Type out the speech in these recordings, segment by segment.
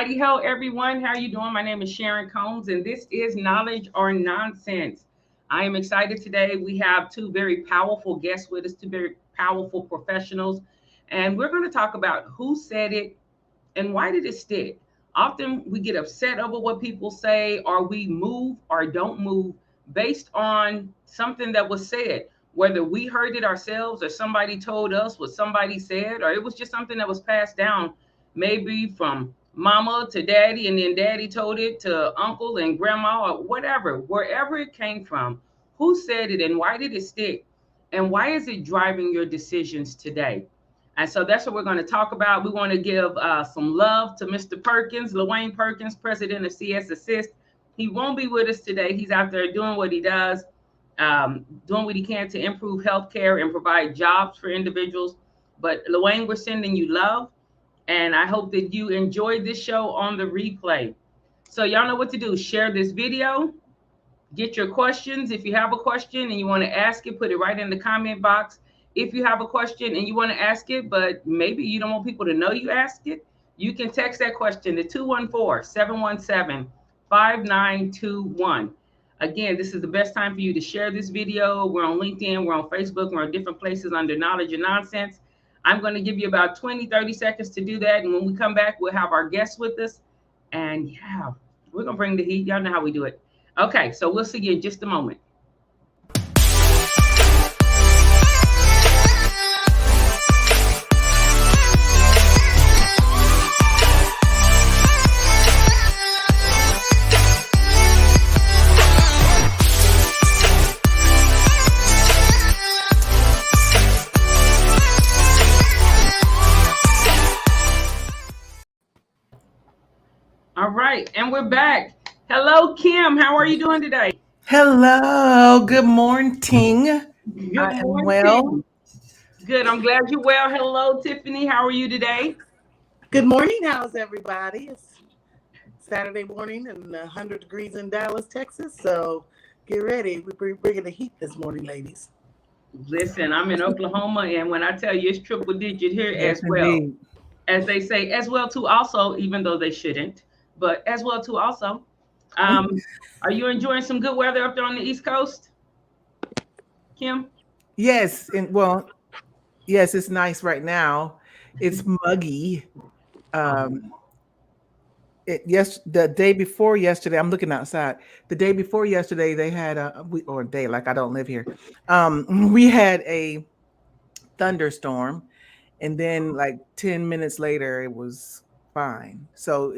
Howdy ho, everyone. How you doing? My name is Sharon Combs, and this is Knowledge or Nonsense. I am excited today. We have two very powerful guests with us, two very powerful professionals, and we're going to talk about who said it and why did it stick. Often we get upset over what people say, or we move or don't move based on something that was said, whether we heard it ourselves or somebody told us what somebody said, or it was just something that was passed down maybe from mama to daddy, and then daddy told it to uncle and grandma or whatever, wherever it came from. Who said it and why did it stick? And why is it driving your decisions today? And so that's what we're going to talk about. We want to give some love to Mr. Perkins, LaWayne Perkins, president of CS Assist. He won't be with us today. He's out there doing what he does, doing what he can to improve healthcare and provide jobs for individuals. But LaWayne, we're sending you love. And I hope that you enjoyed this show on the replay. So y'all know what to do. Share this video. Get your questions. If you have a question and you want to ask it, put it right in the comment box. If you have a question and you want to ask it, but maybe you don't want people to know you asked it, you can text that question to 214-717-5921. Again, this is the best time for you to share this video. We're on LinkedIn, we're on Facebook, we're on different places under Knowledge and Nonsense. I'm going to give you about 20, 30 seconds to do that. And when we come back, we'll have our guests with us. And yeah, we're going to bring the heat. Y'all know how we do it. Okay, so we'll see you in just a moment. All right, and we're back. Hello, Kim. How are you doing today? Hello. Good morning. Good morning. Well. Good. I'm glad you're well. Hello, Tiffany. How are you today? Good morning. How's everybody? It's Saturday morning and 100 degrees in Dallas, Texas. So get ready. We're bringing the heat this morning, ladies. Listen, I'm in Oklahoma, and when I tell you it's triple digit here as well, indeed. As they say, as well too also, even though they shouldn't. But as well too also, are you enjoying some good weather up there on the East Coast, Kim? Yes, yes, it's nice right now. It's muggy. The day before yesterday, I'm looking outside. The day before yesterday, they had I don't live here. We had a thunderstorm, and then like 10 minutes later, it was fine. So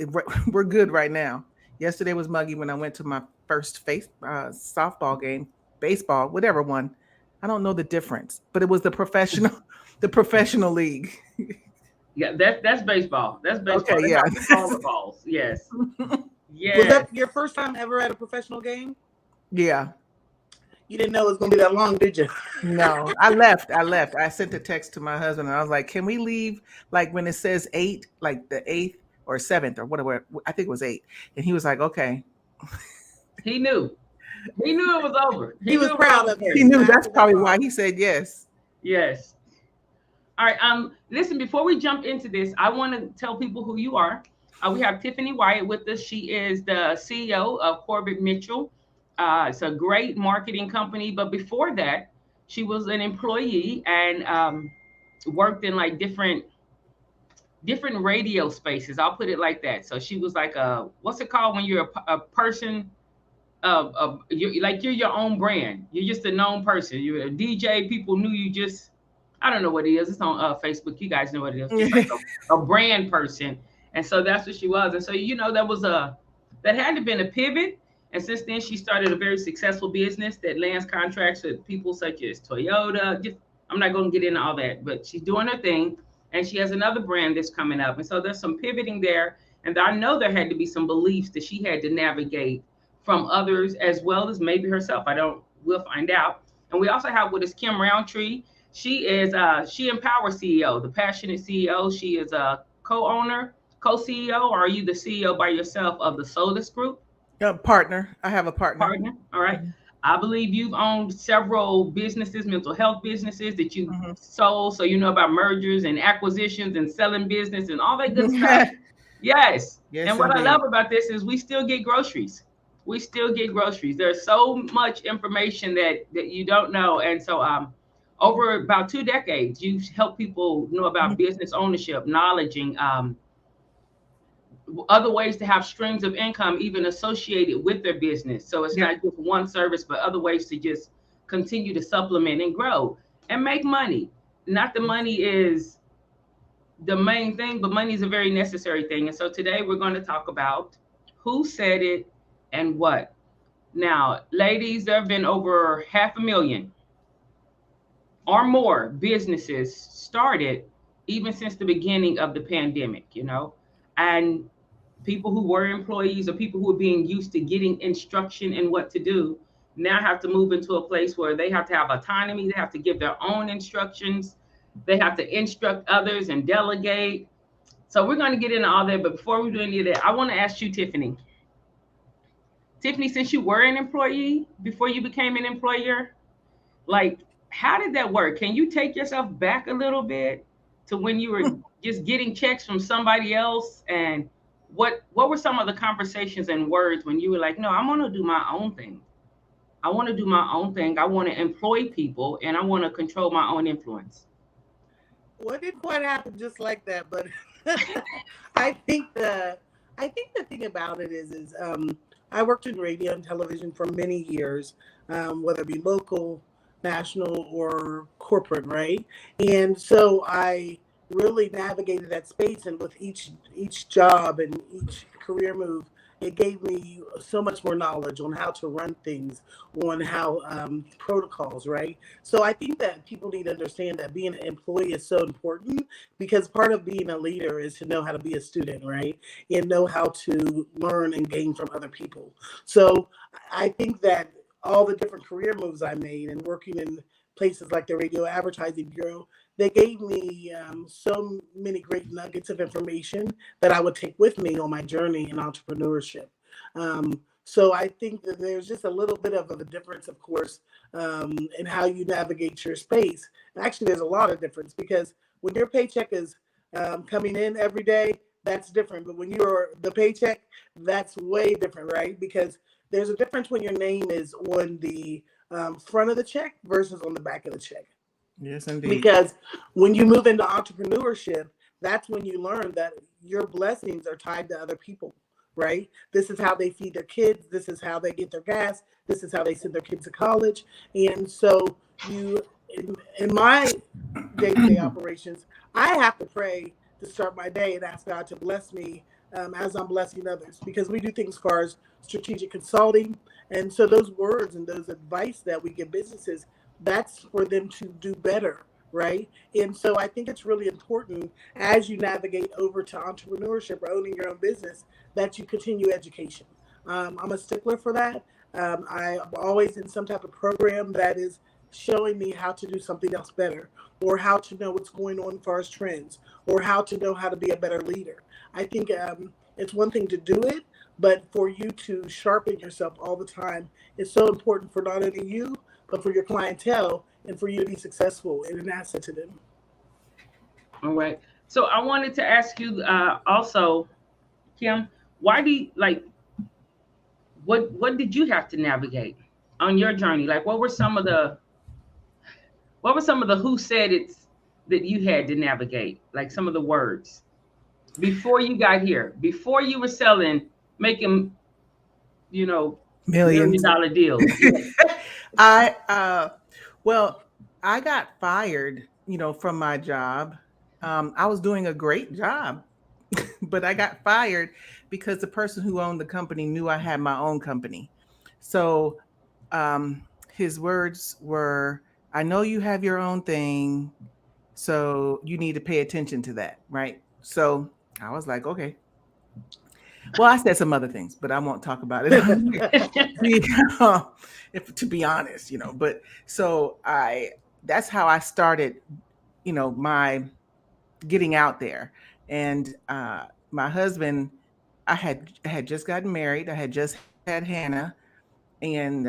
we're good right now. Yesterday was muggy when I went to my first softball game, baseball, whatever one. I don't know the difference, but it was the professional league. Yeah, that's baseball. That's baseball. Okay, yeah. All the balls. Yes. Yeah. Was that your first time ever at a professional game? Yeah. You didn't know it was going to be that long, did you? No, I left. I sent a text to my husband and I was like, can we leave like when it says 8, like the 8th or 7th or whatever? I think it was 8. And he was like, okay. He knew. He knew it was over. He was proud of it. He knew. That's probably why he said yes. Yes. All right. Listen, before we jump into this, I want to tell people who you are. We have Tiffany Wyatt with us. She is the CEO of Corbett Mitchell. It's a great marketing company. But before that, she was an employee and worked in like different radio spaces. I'll put it like that. So she was like what's it called when you're a person you're your own brand. You're just a known person. You're a DJ. People knew you just, I don't know what it is. It's on Facebook. You guys know what it is. Just like a brand person. And so that's what she was. And so, that had to been a pivot. And since then, she started a very successful business that lands contracts with people such as Toyota. I'm not going to get into all that, but she's doing her thing. And she has another brand that's coming up. And so there's some pivoting there. And I know there had to be some beliefs that she had to navigate from others as well as maybe herself. We'll find out. And we also have with us Kim Roundtree. She is She Empower CEO, the passionate CEO. She is a co-owner, co-CEO, or are you the CEO by yourself of the Solus Group? Partner. I have a partner. All right. Mm-hmm. I believe you've owned several businesses, mental health businesses that you sold. So you know about mergers and acquisitions and selling business and all that good stuff. Yes. Yes, And what I love indeed. about this is we still get groceries. We still get groceries. There's so much information that you don't know. And so over about 2 decades, you've helped people know about Mhm. business ownership, knowledging, other ways to have streams of income even associated with their business. So it's Yep. not just one service, but other ways to just continue to supplement and grow and make money. Not the money is the main thing, but money is a very necessary thing. And so today we're going to talk about who said it and what. Now, ladies, there have been over 500,000 or more businesses started even since the beginning of the pandemic, and people who were employees or people who are being used to getting instruction in what to do now have to move into a place where they have to have autonomy, they have to give their own instructions, they have to instruct others and delegate. So we're going to get into all that, but before we do any of that, I want to ask you, Tiffany, since you were an employee before you became an employer, like, how did that work? Can you take yourself back a little bit to when you were just getting checks from somebody else, and what were some of the conversations and words when you were like, no, I'm going to do my own thing. I want to do my own thing. I want to employ people and I want to control my own influence. Well, it didn't quite happen just like that, but I think the I think the thing about it is I worked in radio and television for many years, whether it be local, national, or corporate, right? And so I really navigated that space, and with each job and each career move, it gave me so much more knowledge on how to run things, on how protocols, right? So I think that people need to understand that being an employee is so important, because part of being a leader is to know how to be a student, right? And know how to learn and gain from other people. So I think that all the different career moves I made and working in places like the Radio Advertising Bureau, they gave me so many great nuggets of information that I would take with me on my journey in entrepreneurship. So I think that there's just a little bit of a difference, of course, in how you navigate your space. And actually, there's a lot of difference, because when your paycheck is coming in every day, that's different. But when you're the paycheck, that's way different, right? Because there's a difference when your name is on the front of the check versus on the back of the check. Yes, indeed. Because when you move into entrepreneurship, that's when you learn that your blessings are tied to other people, right? This is how they feed their kids. This is how they get their gas. This is how they send their kids to college. And so you, in my day-to-day operations, I have to pray to start my day and ask God to bless me as I'm blessing others, because we do things as far as strategic consulting. And so those words and those advice that we give businesses, that's for them to do better, right? And so I think it's really important as you navigate over to entrepreneurship or owning your own business that you continue education. I'm a stickler for that. I'm always in some type of program that is showing me how to do something else better, or how to know what's going on as far as trends, or how to know how to be a better leader. I think it's one thing to do it, but for you to sharpen yourself all the time is so important for not only you, but for your clientele, and for you to be successful and an asset to them. All right. So I wanted to ask you also, Kim, why do you like what did you have to navigate on your journey? Like what were some of the who said it's that you had to navigate? Like some of the words before you got here, before you were making, you know, million Millions. dollar deals. Yeah. I well, I got fired, from my job. I was doing a great job, but I got fired because the person who owned the company knew I had my own company. So his words were, I know you have your own thing, so you need to pay attention to that, right? So I was like, okay. Well, I said some other things, but I won't talk about it. If to be honest, but so that's how I started, my getting out there. And my husband, I had just gotten married. I had just had Hannah, and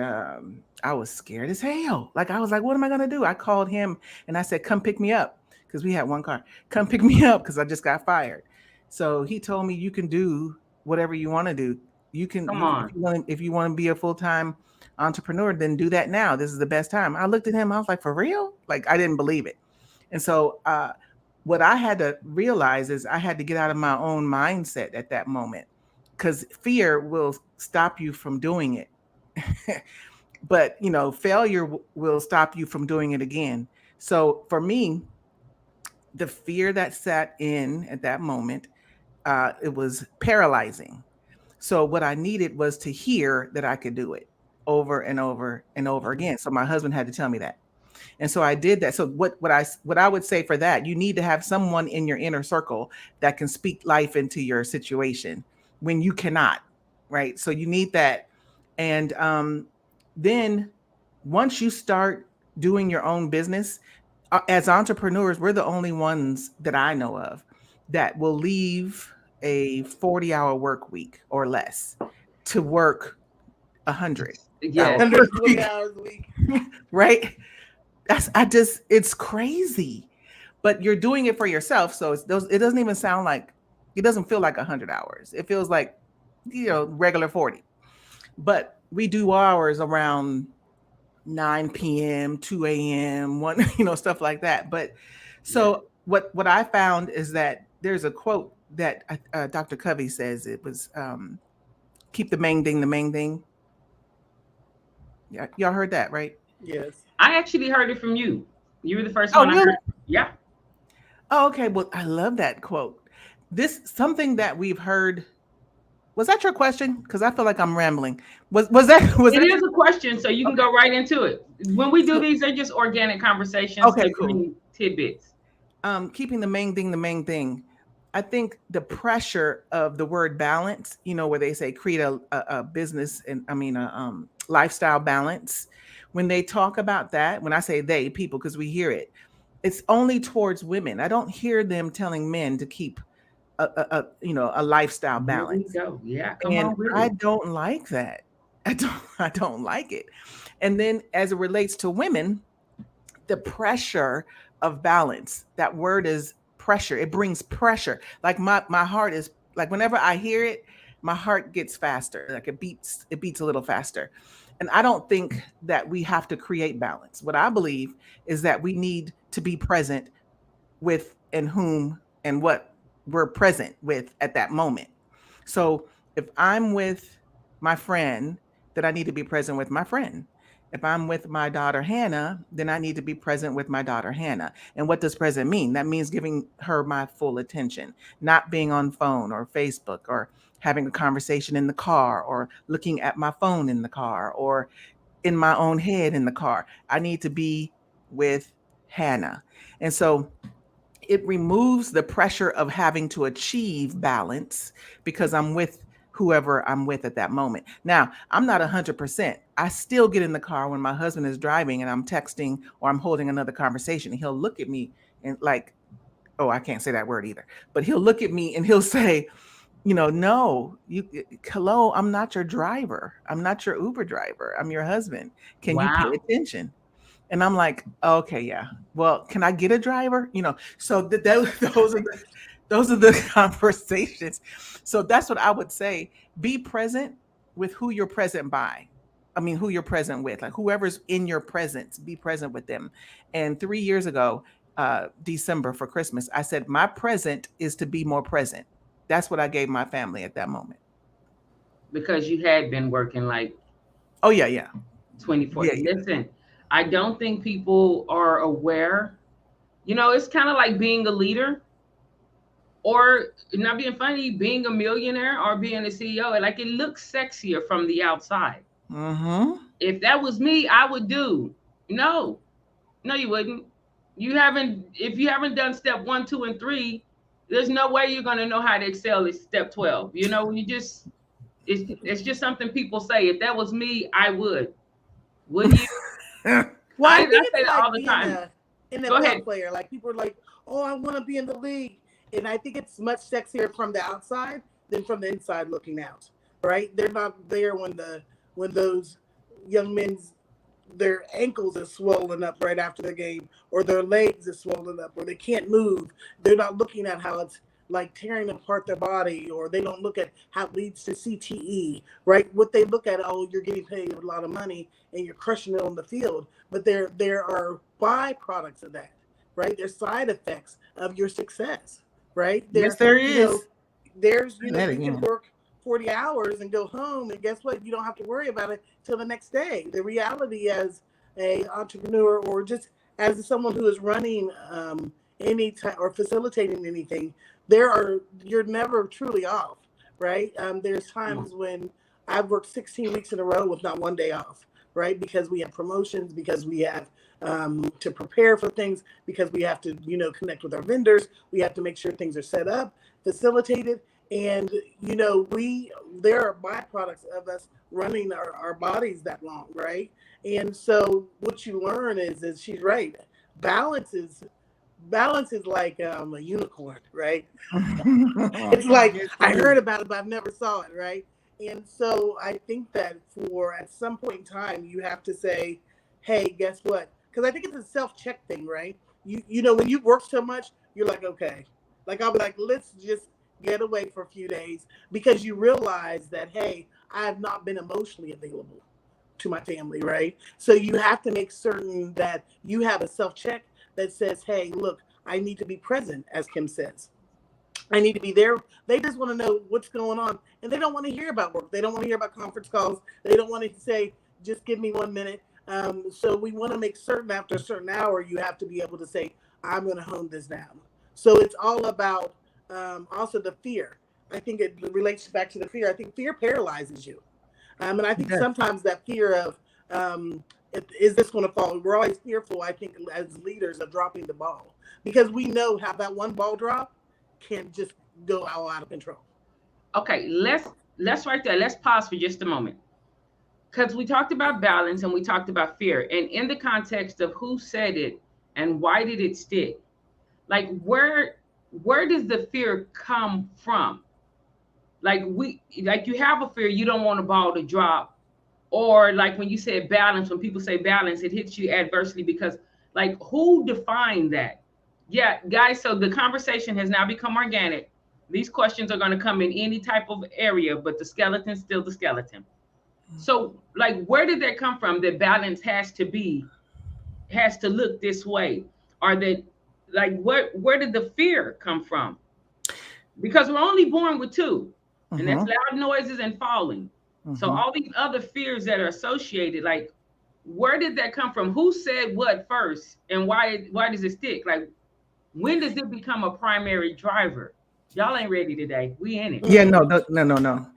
I was scared as hell. Like, I was like, what am I gonna do? I called him and I said, come pick me up, because we had one car. Come pick me up because I just got fired. So he told me you can do whatever you want to do. Come If on. you want to be a full-time entrepreneur, then do that now. This is the best time. I looked at him, I was like, for real? Like I didn't believe it. And so what I had to realize is I had to get out of my own mindset at that moment, because fear will stop you from doing it. But failure will stop you from doing it again. So for me, the fear that sat in at that moment, it was paralyzing. So what I needed was to hear that I could do it over and over and over again. So my husband had to tell me that. And so I did that. So what I would say for that, you need to have someone in your inner circle that can speak life into your situation when you cannot, right? So you need that. And then once you start doing your own business, as entrepreneurs, we're the only ones that I know of that will leave a 40-hour work week or less to work 100 Yes. hours a 120 week, hours a week. right? It's crazy, but you're doing it for yourself. So it doesn't even sound like, it doesn't feel like 100 hours. It feels like, regular 40, but we do hours around 9 p.m., 2 a.m., one, stuff like that. But so what I found is that there's a quote that Dr. Covey says. It was, keep the main thing the main thing. Yeah, y'all heard that, right? Yes. I actually heard it from you. You were the first Oh, one I really? heard. Yeah. Oh, okay. Well, I love that quote. This something that we've heard. Was that your question? Because I feel like I'm rambling. Was that It your is a question, so you can okay? go right into it. When we do So, these, they're just organic conversations okay, to cool. bring tidbits. Keeping the main thing the main thing. I think the pressure of the word balance, where they say create a business and a lifestyle balance. When they talk about that, when I say they, people, because we hear it, it's only towards women. I don't hear them telling men to keep a lifestyle There we balance. go. Yeah, come And on with I it. don't like that. I don't like it. And then as it relates to women, the pressure of balance. That word is pressure. It brings pressure. Like my heart is like, whenever I hear it, my heart gets faster. Like it beats a little faster. And I don't think that we have to create balance. What I believe is that we need to be present with and whom and what we're present with at that moment. So if I'm with my friend, then I need to be present with my friend. If I'm with my daughter Hannah, then I need to be present with my daughter Hannah. And what does present mean? That means giving her my full attention, not being on phone or Facebook or having a conversation in the car or looking at my phone in the car or in my own head in the car. I need to be with Hannah. And so it removes the pressure of having to achieve balance because I'm with whoever I'm with at that moment. Now, I'm not 100%. I still get in the car when my husband is driving and I'm texting or I'm holding another conversation. He'll look at me and like, oh, I can't say that word either, but he'll look at me and he'll say, no, hello, I'm not your driver. I'm not your Uber driver. I'm your husband. Can you pay Wow. attention? And I'm like, okay, yeah. Well, can I get a driver? So those are the conversations. So that's what I would say. Be present with who you're present by. I mean, who you're present with, like whoever's in your presence, be present with them. And 3 years ago, December for Christmas, I said, my present is to be more present. That's what I gave my family at that moment. Because you had been working like Oh, yeah, yeah. 24. Yeah, yeah. Listen, I don't think people are aware. It's kind of like being a leader or not being funny, being a millionaire or being a CEO. Like it looks sexier from the outside. Mm-hmm. If that was me, I would do. No, no, you wouldn't. If you haven't done step 1, 2, and 3, there's no way you're gonna know how to excel at step 12. It's just something people say. If that was me, I would. Wouldn't you? Well, I I think say it's that all like the being time. a Go NFL ahead. player. Like people are like, "Oh, I want to be in the league," and I think it's much sexier from the outside than from the inside looking out. Right? They're not there when those young men's their ankles are swollen up right after the game, or their legs are swollen up, or they can't move. They're not looking at how it's like tearing apart their body, or they don't look at how it leads to CTE, right? What they look at, oh, you're getting paid a lot of money and you're crushing it on the field, but there are byproducts of that, right? There's side effects of your success, right? Yes, there You is. know, there's, you know, That you can again. work 40 hours and go home, and guess what? You don't have to worry about it till the next day. The reality as a entrepreneur, or just as someone who is running any type or facilitating anything, you're never truly off, right? There's times when I've worked 16 weeks in a row with not one day off, right? Because we have promotions, because we have to prepare for things, because we have to, you know, connect with our vendors. We have to make sure things are set up, facilitated. And, you know, there are byproducts of us running our bodies that long, right? And so what you learn is she's right. Balance is like a unicorn, right? It's like, Yes, I it heard is. about it, but I've never saw it, right? And so I think that for at some point in time, you have to say, hey, guess what? Because I think it's a self-check thing, right? You know, when you work so much, you're like, okay. Like, I'll be like, let's just get away for a few days, because you realize that, hey, I have not been emotionally available to my family, right? So you have to make certain that you have a self-check that says, hey, look, I need to be present, as Kim says. I need to be there. They just want to know what's going on. And they don't want to hear about work. They don't want to hear about conference calls. They don't want to say, just give me 1 minute. So we want to make certain after a certain hour, you have to be able to say, I'm going to hone this down. So it's all about also the fear. I think it relates back to the fear. I think fear paralyzes you. And I think Yes. sometimes that fear of, is this going to fall? We're always fearful, I think, as leaders, of dropping the ball, because we know how that one ball drop can just go all out of control. Okay, let's right there. Let's pause for just a moment. Because we talked about balance and we talked about fear. And in the context of who said it and why did it stick? Like where does the fear come from? Like you have a fear, you don't want a ball to drop. Or like when you said balance, when people say balance, it hits you adversely because like who defined that? Yeah, guys, so the conversation has now become organic. These questions are going to come in any type of area, but the skeleton's still the skeleton. So like where did that come from, that balance has to look this way? Or that like where did the fear come from? Because we're only born with two, and that's Mm-hmm. loud noises and falling. So Mm-hmm. all these other fears that are associated, like where did that come from? Who said what first, and why does it stick? Like when does it become a primary driver? Y'all ain't ready today. We in it. Yeah, Mm. no.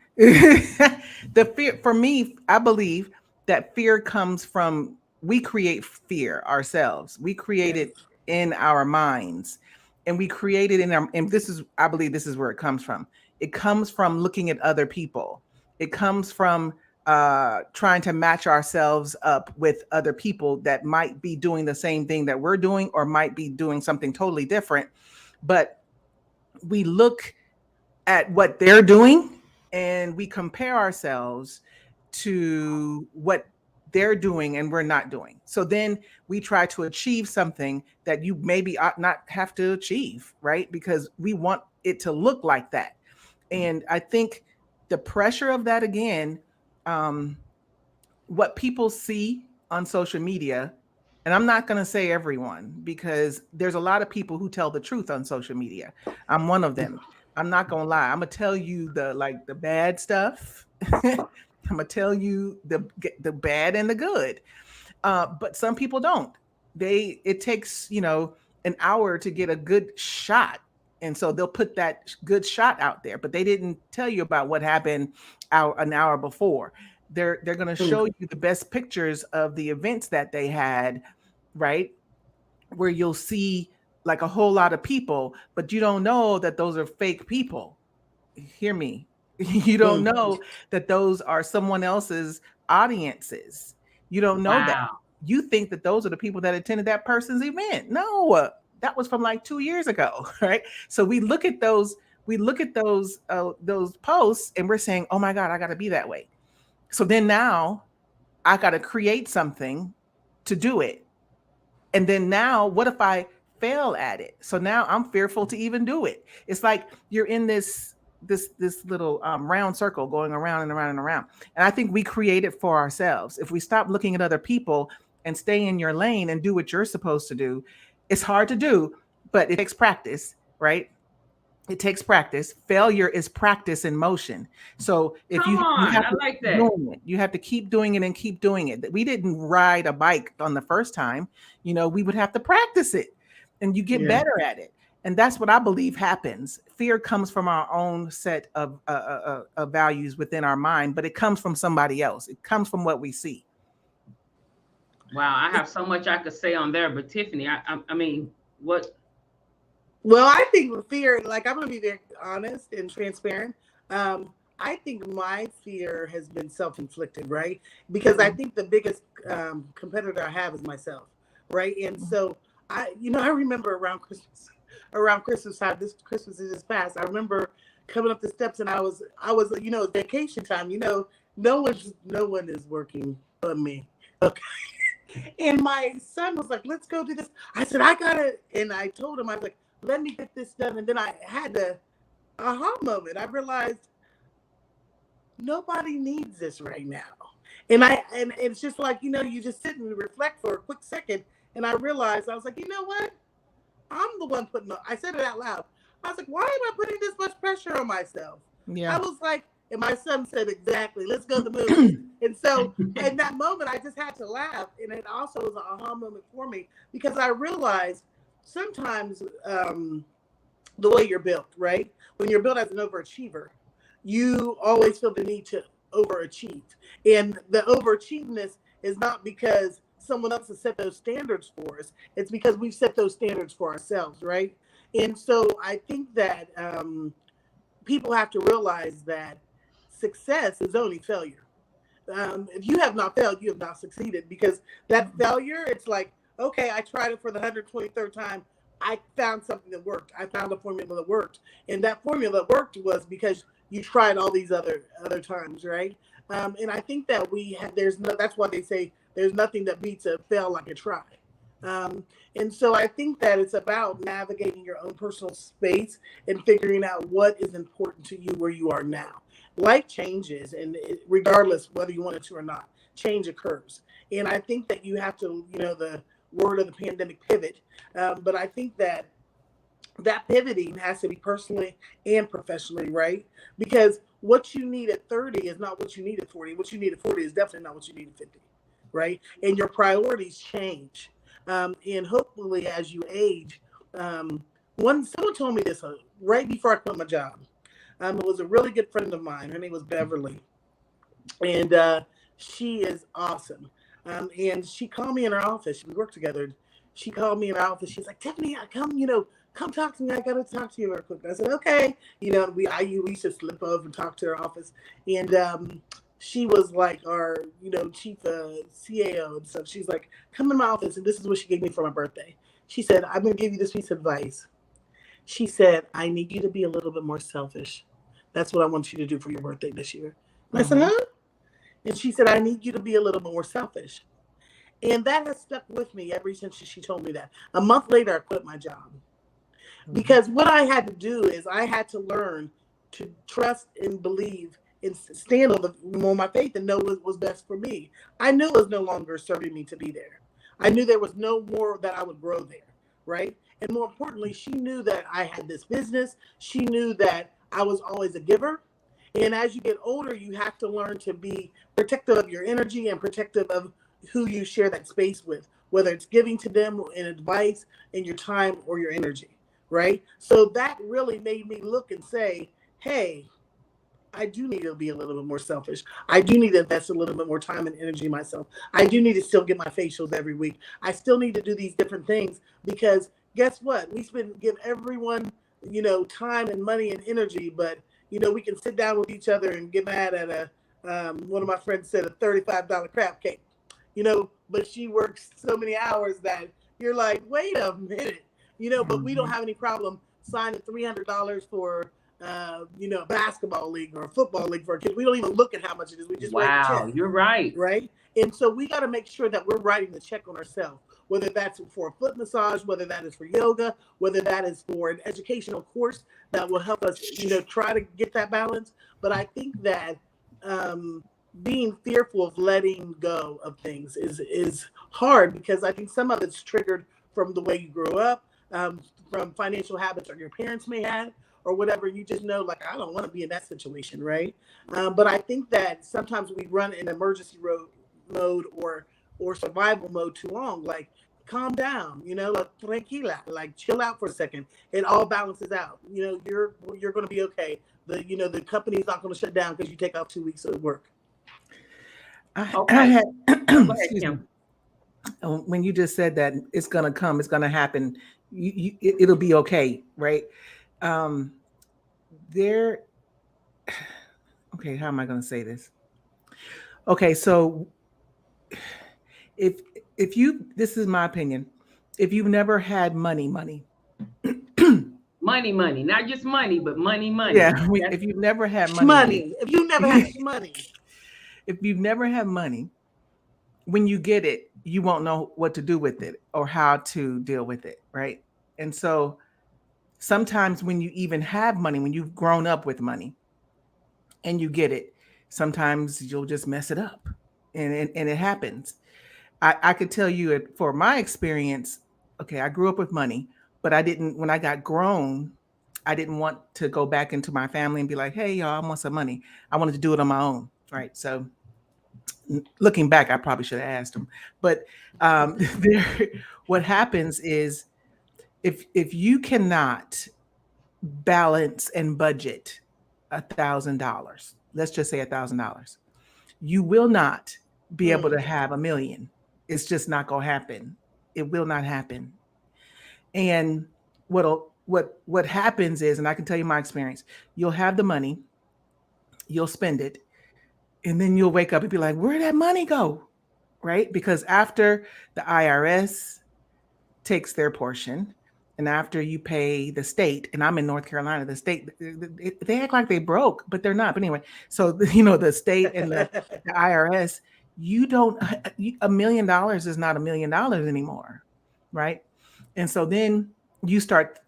The fear for me, I believe that fear comes from we create fear ourselves. We create Yes. it in our minds, and we create it in our. And this is, I believe, this is where it comes from. It comes from looking at other people. It comes from trying to match ourselves up with other people that might be doing the same thing that we're doing, or might be doing something totally different. But we look at what they're doing and we compare ourselves to what they're doing and we're not doing. So then we try to achieve something that you maybe ought not have to achieve, right? Because we want it to look like that. And I think the pressure of that again, um, what people see on social media, and I'm not going to say everyone, because there's a lot of people who tell the truth on social media. I'm one of them. I'm not going to lie. I'm going to tell you the bad stuff. I'm going to tell you the bad and the good. But some people don't. It takes, an hour to get a good shot. And so they'll put that good shot out there, but they didn't tell you about what happened an hour before. They're going to show you the best pictures of the events that they had, right? Where you'll see like a whole lot of people, but you don't know that those are fake people. Hear me. You don't Mm. know that those are someone else's audiences. You don't know that. Wow. You think that those are the people that attended that person's event. No, that was from like 2 years ago, right? So we look at those posts and we're saying, "Oh my God, I got to be that way." So then now I got to create something to do it. And then now, what if I fail at it. So now I'm fearful to even do it. It's like you're in this little round circle going around and around and around. And I think we create it for ourselves. If we stop looking at other people and stay in your lane and do what you're supposed to do, it's hard to do, but it takes practice, right? It takes practice. Failure is practice in motion. So if Come you on, have I to like keep that. doing it, you have to keep doing it and keep doing it. We didn't ride a bike on the first time. We would have to practice it, and you get Yeah. better at it. And that's what I believe happens. Fear comes from our own set of values within our mind, but it comes from somebody else. It comes from what we see. Wow, I have so much I could say on there, but Tiffany, I mean, what? Well, I think with fear, like I'm gonna be very honest and transparent. I think my fear has been self-inflicted, right? Because I think the biggest competitor I have is myself, right? And so I remember around Christmas time. This Christmas is just past. I remember coming up the steps, and I was, vacation time. No one is working but me. Okay. And my son was like, let's go do this. I said, I got it. And I told him, I was like, let me get this done. And then I had the aha moment. I realized nobody needs this right now. And it's just like, you just sit and reflect for a quick second. And I realized, I was like, you know what? I'm the one I said it out loud. I was like, why am I putting this much pressure on myself? Yeah. I was like, and my son said, exactly, let's go to the movies. And so in that moment, I just had to laugh. And it also was an aha moment for me because I realized sometimes the way you're built, right? When you're built as an overachiever, you always feel the need to overachieve. And the overachievedness is not because someone else has set those standards for us. It's because we've set those standards for ourselves, right? And so I think that people have to realize that success is only failure. If you have not failed, you have not succeeded, because that failure, it's like, okay, I tried it for the 123rd time. I found something that worked. I found a formula that worked. And that formula that worked was because you tried all these other times, right? And I think that that's why they say there's nothing that beats a fail like a try. And so I think that it's about navigating your own personal space and figuring out what is important to you where you are now. Life changes, and regardless whether you want it to or not, change occurs. And I think that you have to, the word of the pandemic, pivot. But I think that pivoting has to be personally and professionally, right? Because what you need at 30 is not what you need at 40. What you need at 40 is definitely not what you need at 50, right? And your priorities change. And hopefully as you age, someone told me this right before I quit my job. It was a really good friend of mine. Her name was Beverly. And she is awesome. And she called me in her office. We worked together. She called me in her office. She's like, Tiffany, come talk to me. I got to talk to you real quick. I said, okay. We used to slip over and talk to her office. And she was like our, chief CAO and stuff. She's like, come in my office. And this is what she gave me for my birthday. She said, I'm going to give you this piece of advice. She said, I need you to be a little bit more selfish. That's what I want you to do for your birthday this year. And I said, huh? And she said, I need you to be a little bit more selfish. And that has stuck with me ever since she told me that. A month later, I quit my job. Because what I had to do is I had to learn to trust and believe and stand on my faith and know what was best for me. I knew it was no longer serving me to be there. I knew there was no more that I would grow there, right? And more importantly, she knew that I had this business. She knew that I was always a giver. And as you get older, you have to learn to be protective of your energy and protective of who you share that space with, whether it's giving to them in advice, in your time, or your energy, right? So that really made me look and say, hey, I do need to be a little bit more selfish. I do need to invest a little bit more time and energy in myself. I do need to still get my facials every week. I still need to do these different things, because guess what? We give everyone, time and money and energy, but we can sit down with each other and get mad at one of my friends said a $35 crab cake, but she works so many hours that you're like, wait a minute, but we don't have any problem signing $300 for, a basketball league or a football league for our kids. We don't even look at how much it is. We just write the check. You're right. Right. And so we got to make sure that we're writing the check on ourselves. whether that's for a foot massage, whether that is for yoga, whether that is for an educational course that will help us, try to get that balance. But I think that being fearful of letting go of things is hard, because I think some of it's triggered from the way you grew up, from financial habits or your parents may have, or whatever. You just know, like, I don't want to be in that situation, right? But I think that sometimes we run in emergency mode or survival mode too long. Like, calm down, like tranquila, like chill out for a second. It all balances out. You're going to be okay. The company's not going to shut down because you take off 2 weeks of work. Okay. had, Go ahead, excuse me. Kim. When you just said that it's going to come, it's going to happen, it'll be okay, right? Okay, how am I going to say this? Okay, so if you, this is my opinion, if you've never had money, money, not just money, but money. Yeah, if you've never had money, if you've never had money, if you've never had money, when you get it, you won't know what to do with it or how to deal with it, right? And so sometimes when you even have money, when you've grown up with money and you get it, sometimes you'll just mess it up, and it happens. I could tell you it for my experience. Okay, I grew up with money, but I didn't, when I got grown, I didn't want to go back into my family and be like, hey, y'all, I want some money. I wanted to do it on my own, right? So looking back, I probably should have asked them. But what happens is if you cannot balance and budget $1,000, let's just say $1,000, you will not be able to have $1 million. It's just not going to happen. It will not happen. And what happens is, and I can tell you my experience, you'll have the money, you'll spend it, and then you'll wake up and be like, where'd that money go? Right? Because after the IRS takes their portion, and after you pay the state, and I'm in North Carolina, the state, they act like they broke, but they're not. But anyway, so, the state and the IRS, $1 million is not $1 million anymore, right? And so then you start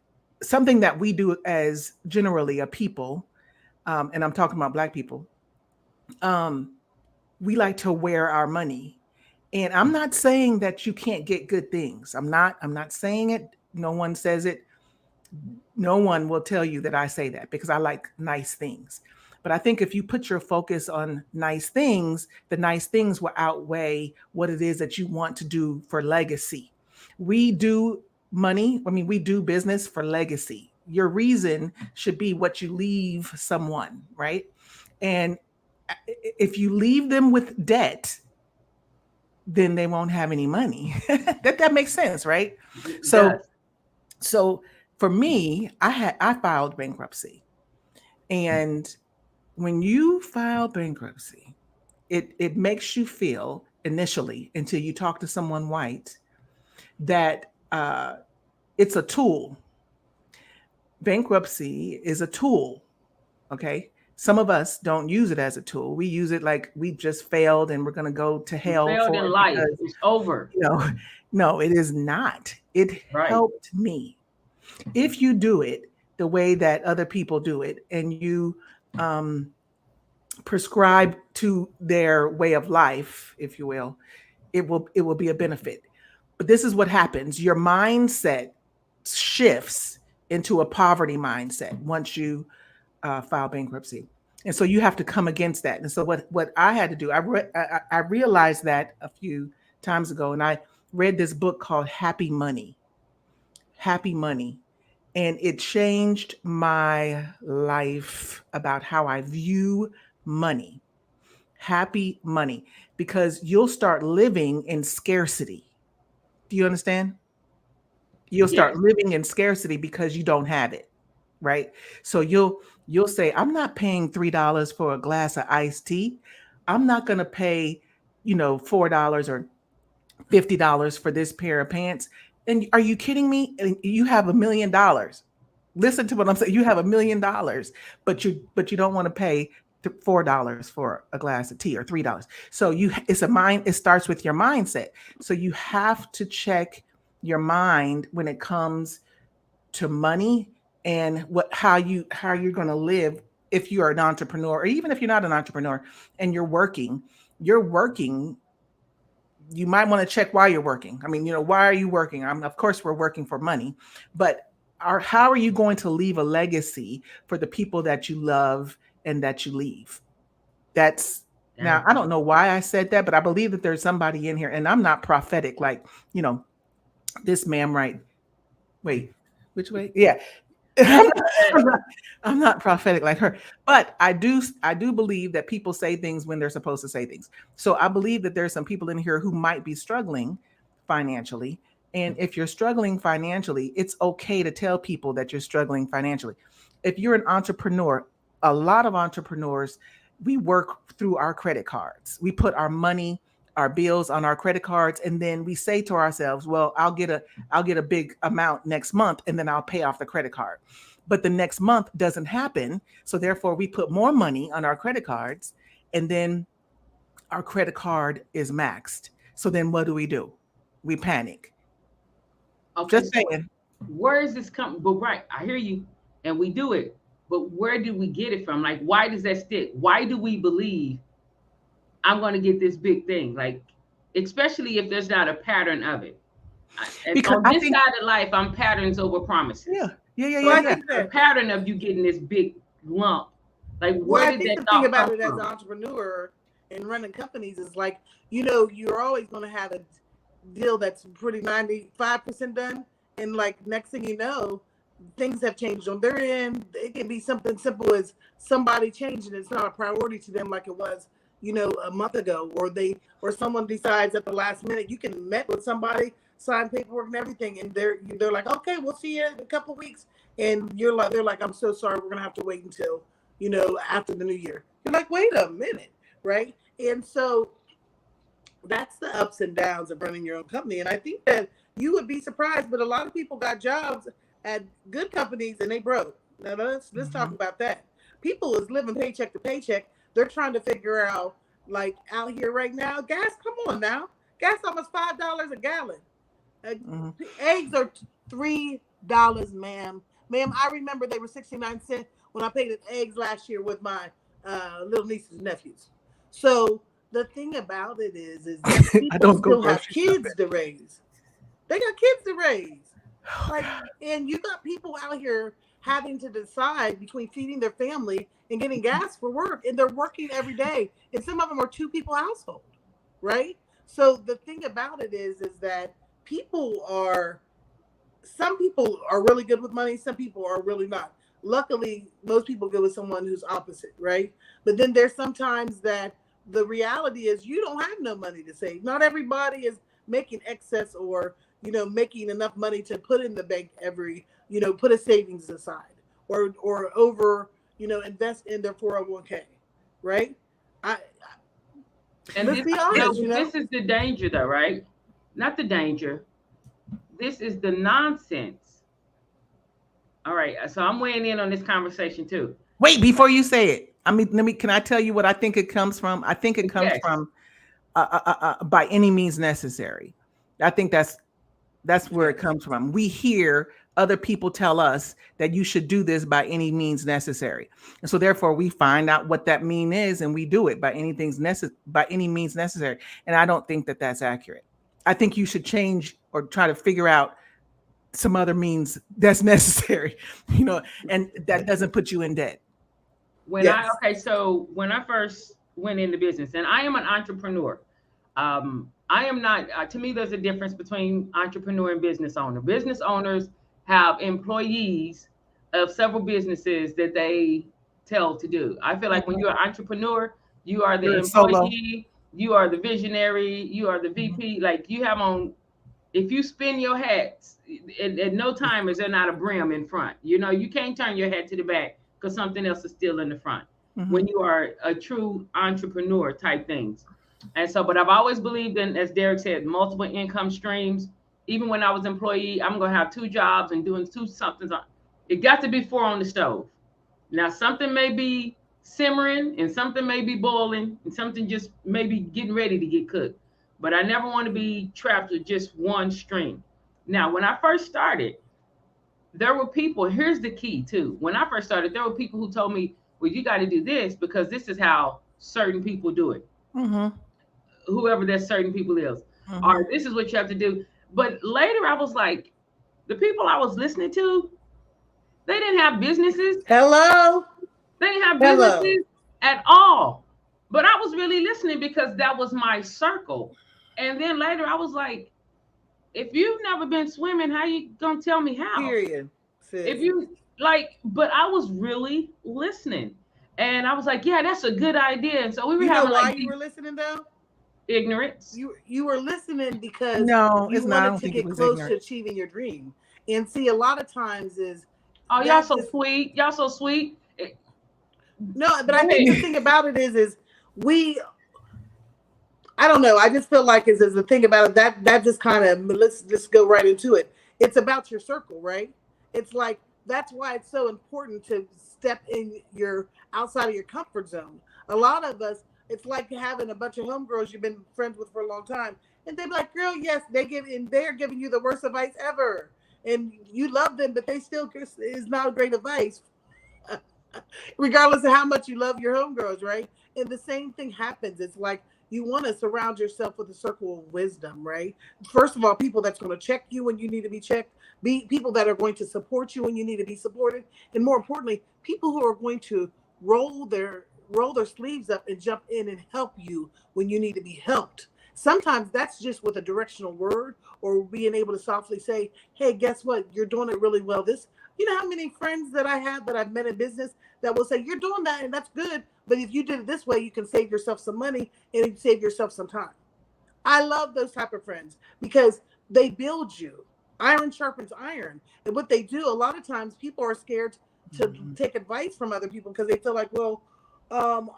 something that we do as generally a people, and I'm talking about Black people, we like to wear our money. And I'm not saying that you can't get good things. I'm not saying it. No one says it. No one will tell you that I say that, because I like nice things. But I think if you put your focus on nice things, the nice things will outweigh what it is that you want to do for legacy. We do we do business for legacy. Your reason should be what you leave someone, right? And if you leave them with debt, then they won't have any money. that makes sense, right? So for me, I filed bankruptcy. And when you file bankruptcy, it makes you feel initially, until you talk to someone white, that it's a tool. Bankruptcy is a tool. Okay. Some of us don't use it as a tool. We use it like we just failed and we're going to go to hell. Failed in life. It's over. No, it is not. It helped me. If you do it the way that other people do it, and you prescribe to their way of life, if you will, it will be a benefit. But this is what happens. Your mindset shifts into a poverty mindset once you file bankruptcy. And so you have to come against that. And so what I had to do, I realized that a few times ago, and I read this book called Happy Money. And it changed my life about how I view money. Happy money, because you'll start living in scarcity. Do you understand? You'll start living in scarcity because you don't have it, right? So you'll say, I'm not paying $3 for a glass of iced tea. I'm not going to pay, $4 or $50 for this pair of pants. And are you kidding me? And you have $1 million. Listen to what I'm saying. You have $1 million, but you don't want to pay $4 for a glass of tea or $3. So it starts with your mindset. So you have to check your mind when it comes to money and how you're going to live if you are an entrepreneur, or even if you're not an entrepreneur and you're working, you might want to check why you're working. I mean, why are you working? Of course we're working for money, but how are you going to leave a legacy for the people that you love and that you leave? Now, I don't know why I said that, but I believe that there's somebody in here, and I'm not prophetic like, this ma'am, right? Wait, which way? Yeah. I'm not prophetic like her, but I do believe that people say things when they're supposed to say things. So I believe that there's some people in here who might be struggling financially. And if you're struggling financially, it's okay to tell people that you're struggling financially. If you're an entrepreneur, a lot of entrepreneurs, we work through our credit cards. We put our money, our bills on our credit cards, and then we say to ourselves, well, I'll get a big amount next month, and then I'll pay off the credit card. But the next month doesn't happen. So therefore we put more money on our credit cards, and then our credit card is maxed. So then what do? We panic. Okay, Just saying. where is this coming? But right, I hear you, and we do it. But where do we get it from? Like, why does that stick? Why do we believe I'm going to get this big thing? Like, especially if there's not a pattern of it. Because on this side of life, I'm patterns over promises. Yeah. A pattern of you getting this big lump. Like, Well, where I did think that the thing thought about come it as from? an entrepreneur and running companies is like, you're always going to have a deal that's pretty 95% done. And like, next thing you know, things have changed on their end. It can be something simple as somebody changing. It's not a priority to them like it was, a month ago, or someone decides at the last minute. You can met with somebody, sign paperwork and everything, and they're like, okay, we'll see you in a couple of weeks. And they're like, I'm so sorry, we're gonna have to wait until after the new year. You're like, wait a minute, right? And so that's the ups and downs of running your own company. And I think that you would be surprised, but a lot of people got jobs at good companies and they broke. Now let's talk about that. People is living paycheck to paycheck. They're trying to figure out, like out here right now, gas. Come on now, gas almost $5 a gallon. Eggs are $3, ma'am. Ma'am, I remember they were 69 cents when I paid eggs last year with my little nieces and nephews. So the thing about it is that people still have kids to raise. They got kids to raise. Like, and you got people out here having to decide between feeding their family and getting gas for work, and they're working every day. And some of them are 2-people household, right? So the thing about it is that some people are really good with money, some people are really not. Luckily, most people go with someone who's opposite, right? But then there's sometimes that the reality is you don't have no money to save. Not everybody is making excess or making enough money to put in the bank every, put a savings aside or over, invest in their 401k, right? And let's be honest, this is the danger though, right? Not the danger. This is the nonsense. All right, so I'm weighing in on this conversation too. Wait, before you say it, can I tell you what I think it comes from? I think it comes from by any means necessary. I think that's where it comes from. We hear other people tell us that you should do this by any means necessary. And so therefore we find out what that mean is and we do it by any means necessary. And I don't think that that's accurate. I think you should change or try to figure out some other means that's necessary, and that doesn't put you in debt. So when I first went into business, and I am an entrepreneur, I am not, to me, there's a difference between entrepreneur and business owner. Business owners have employees of several businesses that they tell to do. I feel like when you're an entrepreneur, you are the employee, you are the visionary, you are the VP. Like you have on, if you spin your hats, at no time is there not a brim in front. You can't turn your head to the back because something else is still in the front. When you are a true entrepreneur type things. And so, but I've always believed in, as Derek said, multiple income streams. Even when I was employee, I'm going to have 2 jobs and doing 2 somethings. It got to be 4 on the stove. Now, something may be simmering and something may be boiling and something just maybe getting ready to get cooked. But I never want to be trapped with just one stream. Now, when I first started, there were people, here's the key too. When I first started, there were people who told me, well, you got to do this because this is how certain people do it. Mm-hmm. Whoever that certain people is. Mm-hmm. Or this is what you have to do. But later I was like, the people I was listening to, they didn't have businesses. Hello. They didn't have businesses at all. But I was really listening because that was my circle. And then later I was like, if you've never been swimming, how you gonna tell me how? Period. Sis. If you like, but I was really listening. And I was like, yeah, that's a good idea. And so we were having why you were listening though? Ignorance. You were listening because you wanted to get close to achieving your dream. And see, a lot of times is y'all so sweet. Y'all so sweet. No, but I think the thing about it is I don't know. I just feel like is the thing about it that just kind of, let's just go right into it. It's about your circle, right? It's like, that's why it's so important to step in your outside of your comfort zone. A lot of us, it's like having a bunch of homegirls you've been friends with for a long time, and they be like, girl, yes, they're giving you the worst advice ever, and you love them, but they still is not great advice, regardless of how much you love your homegirls, right? And the same thing happens. It's like you want to surround yourself with a circle of wisdom, right? First of all, people that's going to check you when you need to be checked, people that are going to support you when you need to be supported, and more importantly, people who are going to roll their sleeves up and jump in and help you when you need to be helped. Sometimes that's just with a directional word or being able to softly say, hey, guess what? You're doing it really well. You know how many friends that I have that I've met in business that will say, you're doing that and that's good, but if you did it this way, you can save yourself some money and you save yourself some time. I love those type of friends because they build you. Iron sharpens iron. And what they do, a lot of times people are scared to take advice from other people because they feel like, well, I'm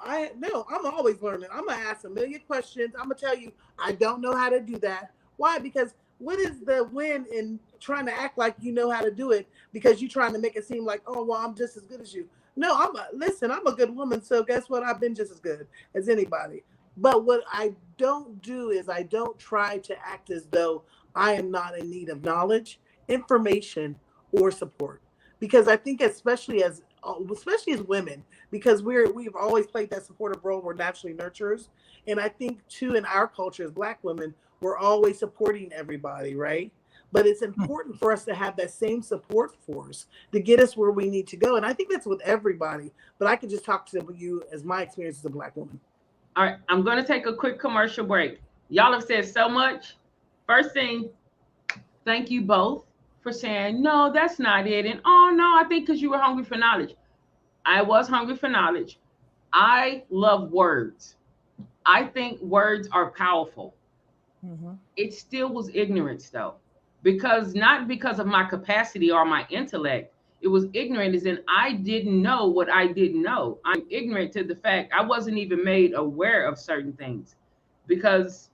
always learning. I'm going to ask a million questions. I'm going to tell you, I don't know how to do that. Why? Because what is the win in trying to act like you know how to do it because you're trying to make it seem like, oh, well, I'm just as good as you. No, I'm a good woman. So guess what? I've been just as good as anybody. But what I don't do is I don't try to act as though I am not in need of knowledge, information, or support. Because I think especially as women, because we've always played that supportive role, we're naturally nurturers. And I think too, in our culture as Black women, we're always supporting everybody, right? But it's important for us to have that same support force to get us where we need to go. And I think that's with everybody, but I could just talk to you as my experience as a Black woman. All right, I'm going to take a quick commercial break. Y'all have said so much. First thing, thank you both for saying, no, that's not it. And oh no, I think because you were hungry for knowledge. I was hungry for knowledge. I love words. I think words are powerful. Mm-hmm. It still was ignorance though, not because of my capacity or my intellect. It was ignorant as in I didn't know what I didn't know. I'm ignorant to the fact I wasn't even made aware of certain things because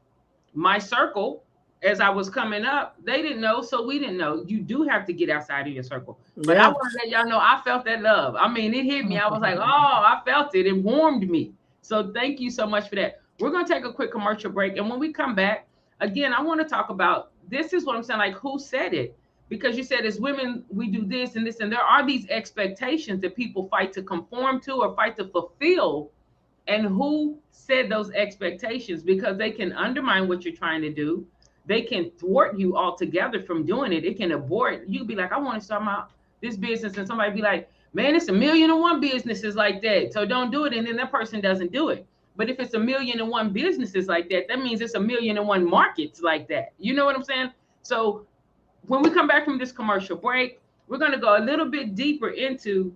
my circle, as I was coming up, they didn't know, so we didn't know. You do have to get outside of your circle. But I want to let y'all know I felt that love. I mean, it hit me. I was like, oh, I felt it. It warmed me. So thank you so much for that. We're going to take a quick commercial break. And when we come back, again, I want to talk about, this is what I'm saying, like who said it? Because you said as women, we do this and this, and there are these expectations that people fight to conform to or fight to fulfill. And who said those expectations? Because they can undermine what you're trying to do. They can thwart you altogether from doing it. It can abort. You can be like, I want to start this business. And somebody be like, man, it's 1,000,001 businesses like that. So don't do it. And then that person doesn't do it. But if it's 1,000,001 businesses like that, that means it's 1,000,001 markets like that. You know what I'm saying? So when we come back from this commercial break, we're going to go a little bit deeper into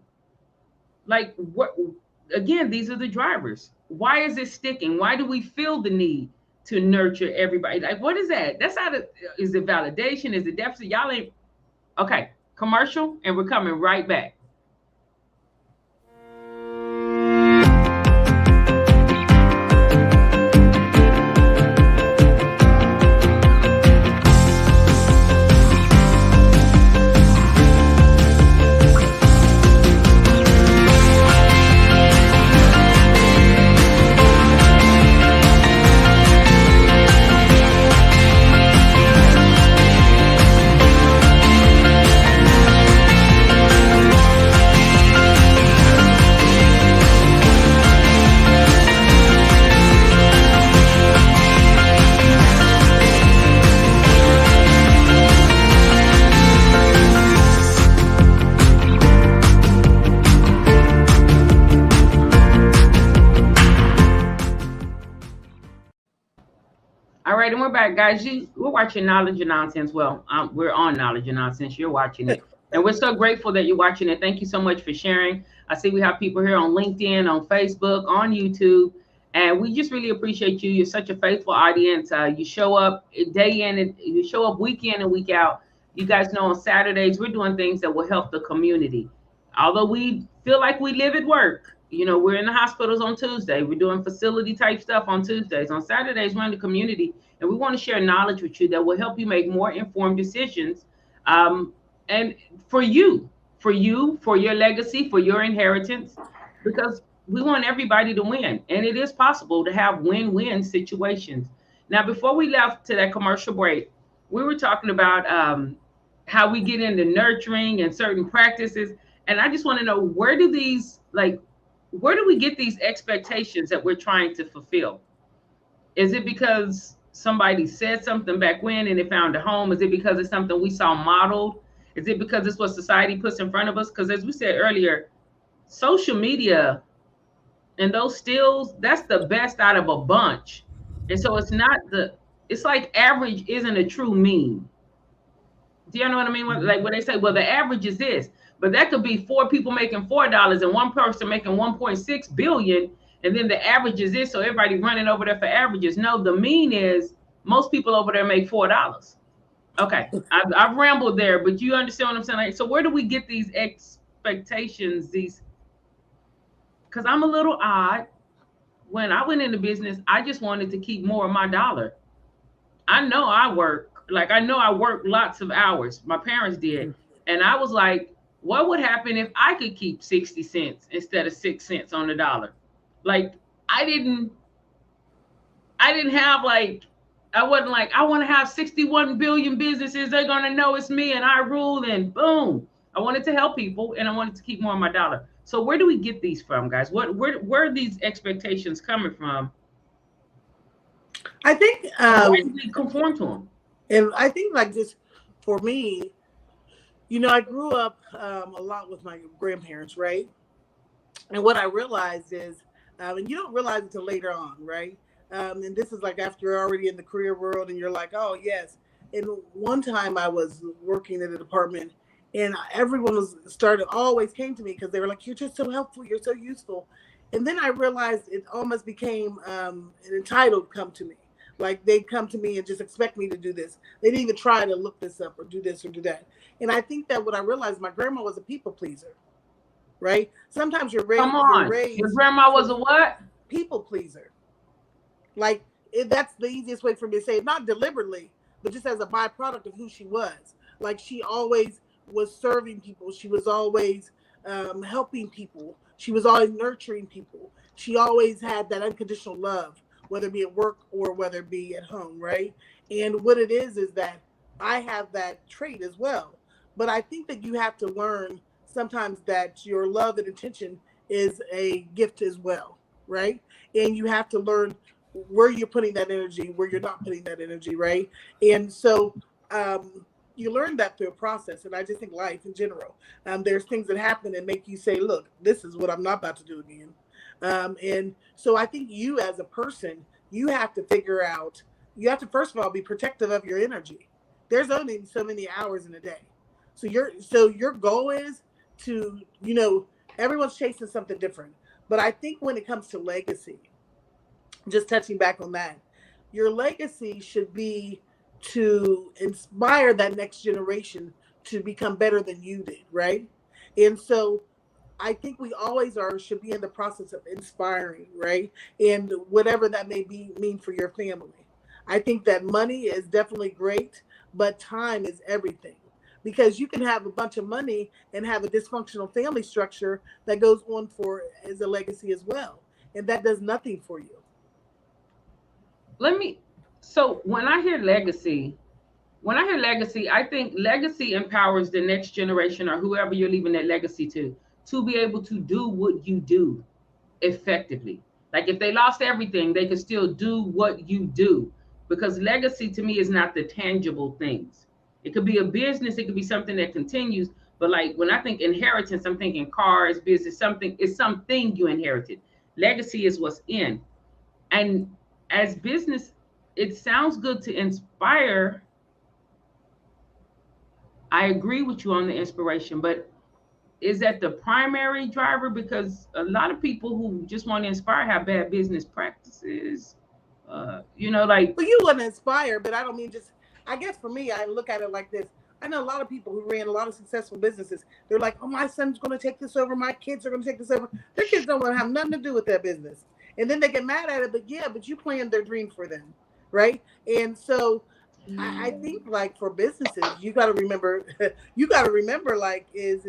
like what, again, these are the drivers. Why is it sticking? Why do we feel the need to nurture everybody? Like, what is that? That's not is it validation? Is it deficit? Y'all ain't, okay, commercial, and we're coming right back. we're back, guys. We're watching Knowledge and Nonsense. Well, we're on Knowledge and Nonsense. You're watching it. And we're so grateful that you're watching it. Thank you so much for sharing. I see we have people here on LinkedIn, on Facebook, on YouTube. And we just really appreciate you. You're such a faithful audience. You show up day in and you show up week in and week out. You guys know on Saturdays, we're doing things that will help the community. Although we feel like we live at work, we're in the hospitals on Tuesday. We're doing facility type stuff on Tuesdays. On Saturdays, we're in the community. And we want to share knowledge with you that will help you make more informed decisions. And for your legacy, for your inheritance, because we want everybody to win. And it is possible to have win-win situations. Now, before we left to that commercial break, we were talking about how we get into nurturing and certain practices. And I just want to know, where do we get these expectations that we're trying to fulfill? Is it because somebody said something back when and it found a home? Is it because it's something we saw modeled? Is it because it's what society puts in front of us? Because as we said earlier, social media and those stills, that's the best out of a bunch. And so it's like average isn't a true mean. Do you know what I mean? Like when they say, well, the average is this, but that could be 4 people making $4 and one person making 1.6 billion. And then the average is this. So everybody running over there for averages. No, the mean is most people over there make $4. Okay. I've rambled there, but you understand what I'm saying? So where do we get these expectations? Because I'm a little odd. When I went into business, I just wanted to keep more of my dollar. I know I work lots of hours. My parents did. And I was like, what would happen if I could keep 60 cents instead of 6 cents on the dollar? Like, I wasn't like, I want to have 61 billion businesses. They're going to know it's me and I rule, and boom. I wanted to help people and I wanted to keep more of my dollar. So where do we get these from, guys? Where are these expectations coming from? I think why do we conform to them? And I think like just for me, I grew up a lot with my grandparents, right? And what I realized is, and you don't realize it until later on, right? And this is like after you're already in the career world and you're like, oh, yes. And one time I was working in a department and everyone always came to me because they were like, you're just so helpful. You're so useful. And then I realized it almost became an entitled come to me. Like they'd come to me and just expect me to do this. They didn't even try to look this up or do this or do that. And I think that what I realized, my grandma was a people pleaser, right? Sometimes you're raised. Your grandma was a what? People pleaser. Like that's the easiest way for me to say it, not deliberately, but just as a byproduct of who she was. Like she always was serving people. She was always helping people. She was always nurturing people. She always had that unconditional love, whether it be at work or whether it be at home, right? And what it is that I have that trait as well. But I think that you have to learn sometimes that your love and attention is a gift as well, right? And you have to learn where you're putting that energy, where you're not putting that energy, right? And so you learn that through a process. And I just think life in general, there's things that happen and make you say, look, this is what I'm not about to do again. And so I think you as a person, you have to figure out, you have to first of all be protective of your energy. There's only so many hours in a day. So your goal is to, everyone's chasing something different. But I think when it comes to legacy, just touching back on that, your legacy should be to inspire that next generation to become better than you did, right? And so I think we always should be in the process of inspiring, right? And whatever that may mean for your family. I think that money is definitely great, but time is everything. Because you can have a bunch of money and have a dysfunctional family structure that goes on as a legacy as well. And that does nothing for you. So when I hear legacy, I think legacy empowers the next generation or whoever you're leaving that legacy to be able to do what you do effectively. Like if they lost everything, they could still do what you do, because legacy to me is not the tangible things. It could be a business, it could be something that continues, but like when I think inheritance, I'm thinking cars, business, something you inherited. Legacy is what's in. And as business it sounds good to inspire. I agree with you on the inspiration, but is that the primary driver? Because a lot of people who just want to inspire have bad business practices. Like, Well, you want to inspire, but I don't mean just. I guess for me, I look at it like this. I know a lot of people who ran a lot of successful businesses. They're like, "Oh, my son's going to take this over. My kids are going to take this over." Their kids don't want to have nothing to do with that business, and then they get mad at it. But yeah, but you planned their dream for them, right? And so, I think like for businesses, you got to remember. You got to remember, like, is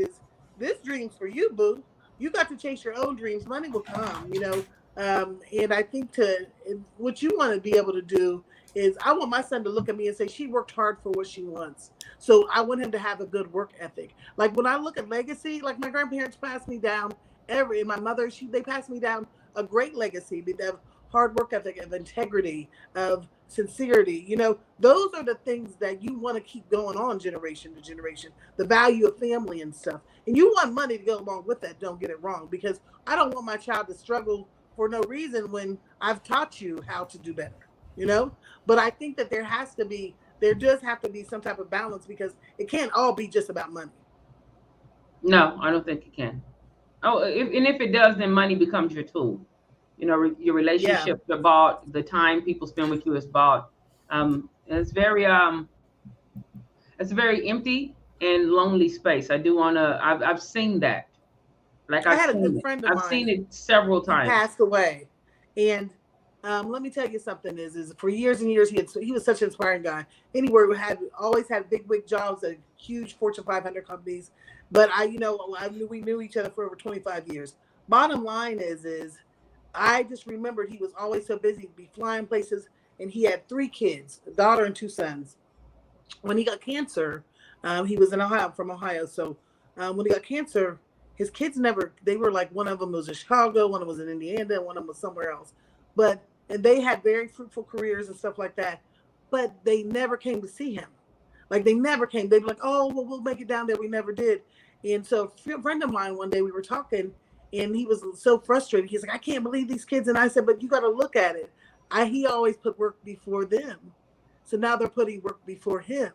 this dream's for you, boo? You got to chase your own dreams. Money will come, you know. And I think what you want to be able to do is I want my son to look at me and say she worked hard for what she wants. So I want him to have a good work ethic. Like when I look at legacy, like my grandparents passed me down and my mother, they passed me down a great legacy of hard work ethic, of integrity, of sincerity. You know, those are the things that you want to keep going on generation to generation. The value of family and stuff. And you want money to go along with that. Don't get it wrong, because I don't want my child to struggle for no reason when I've taught you how to do better, you know? But I think that there does have to be some type of balance, because it can't all be just about money. no, I don't think it can. Oh, if it does, then money becomes your tool. Your Yeah. relationships are bought. The time people spend with you is bought. And it's a very empty and lonely space. I do wanna. I've seen that. Like I I've had a good seen it. friend of I've seen mine. it several He times. passed away. And let me tell you something is for years and years, he was such an inspiring guy. Anywhere we had always had big wig jobs at huge Fortune 500 companies. But we knew each other for over 25 years. Bottom line is I just remembered he was always so busy, he'd be flying places, and he had 3 kids, a daughter and 2 sons. When he got cancer, he was in Ohio, from Ohio. So when he got cancer, his kids never, they were like, one of them was in Chicago, one of them was in Indiana, and one of them was somewhere else. And they had very fruitful careers and stuff like that, but they never came to see him. Like they never came. They'd be like, oh, well, we'll make it down there. We never did. And so a friend of mine, one day we were talking, and he was so frustrated. He's like, I can't believe these kids. And I said, but you got to look at it. He always put work before them. So now they're putting work before him.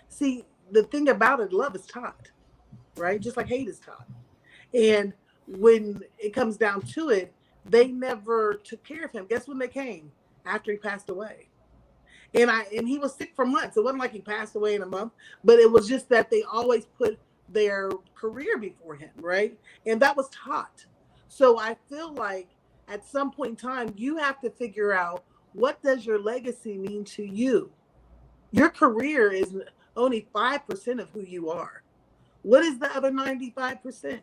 See, the thing about it, love is taught, right? Just like hate is taught. And when it comes down to it, they never took care of him. Guess when they came? After he passed away. And he was sick for months. It wasn't like he passed away in a month, but it was just that they always put their career before him, right? And that was taught. So I feel like at some point in time, you have to figure out, what does your legacy mean to you? Your career is only 5% of who you are. What is the other 95%?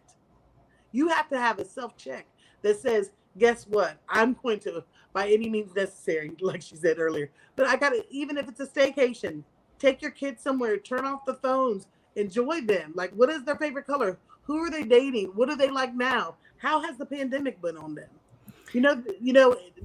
You have to have a self-check that says, guess what? I'm going to, by any means necessary, like she said earlier, but I got to, even if it's a staycation, take your kids somewhere, turn off the phones, enjoy them. Like, what is their favorite color? Who are they dating? What do they like now? How has the pandemic been on them?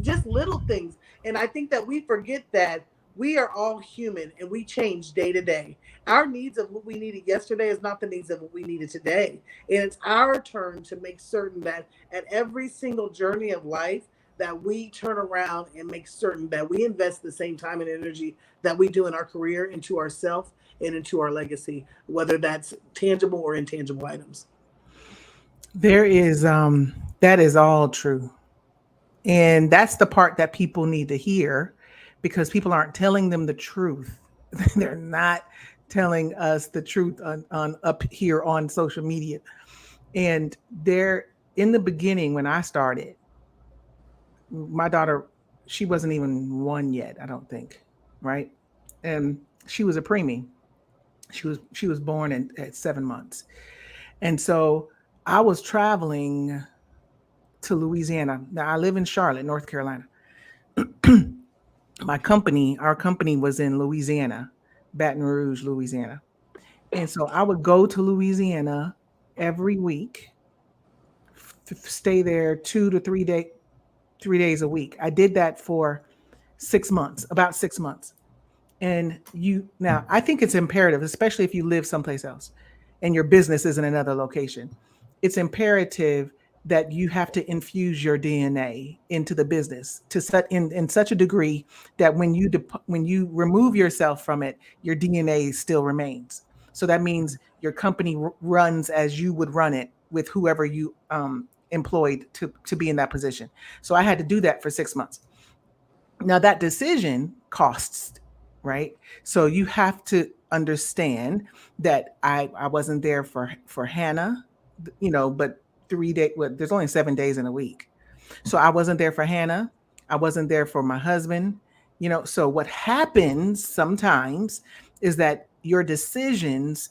Just little things. And I think that we forget that we are all human and we change day to day. Our needs of what we needed yesterday is not the needs of what we needed today. And it's our turn to make certain that at every single journey of life, that we turn around and make certain that we invest the same time and energy that we do in our career into ourselves and into our legacy, whether that's tangible or intangible items. There is that is all true. And that's the part that people need to hear, because people aren't telling them the truth. They're not telling us the truth on up here on social media. And there, in the beginning, when I started, my daughter, she wasn't even one yet, I don't think, right? And she was a preemie. She was born at 7 months. And so I was traveling to Louisiana. Now I live in Charlotte, North Carolina. Our company was in Louisiana, Baton Rouge, Louisiana. And so I would go to Louisiana every week, stay there 3 days a week. I did that for 6 months, about 6 months. And now I think it's imperative, especially if you live someplace else and your business is in another location. It's imperative that you have to infuse your DNA into the business to set in such a degree that when you remove yourself from it, your DNA still remains. So that means your company runs as you would run it with whoever you employed to be in that position. So I had to do that for 6 months. Now that decision costs, right? So you have to understand that I wasn't there for Hannah, but 3 days. Well, there's only 7 days in a week, so I wasn't there for Hannah. I wasn't there for my husband. So what happens sometimes is that your decisions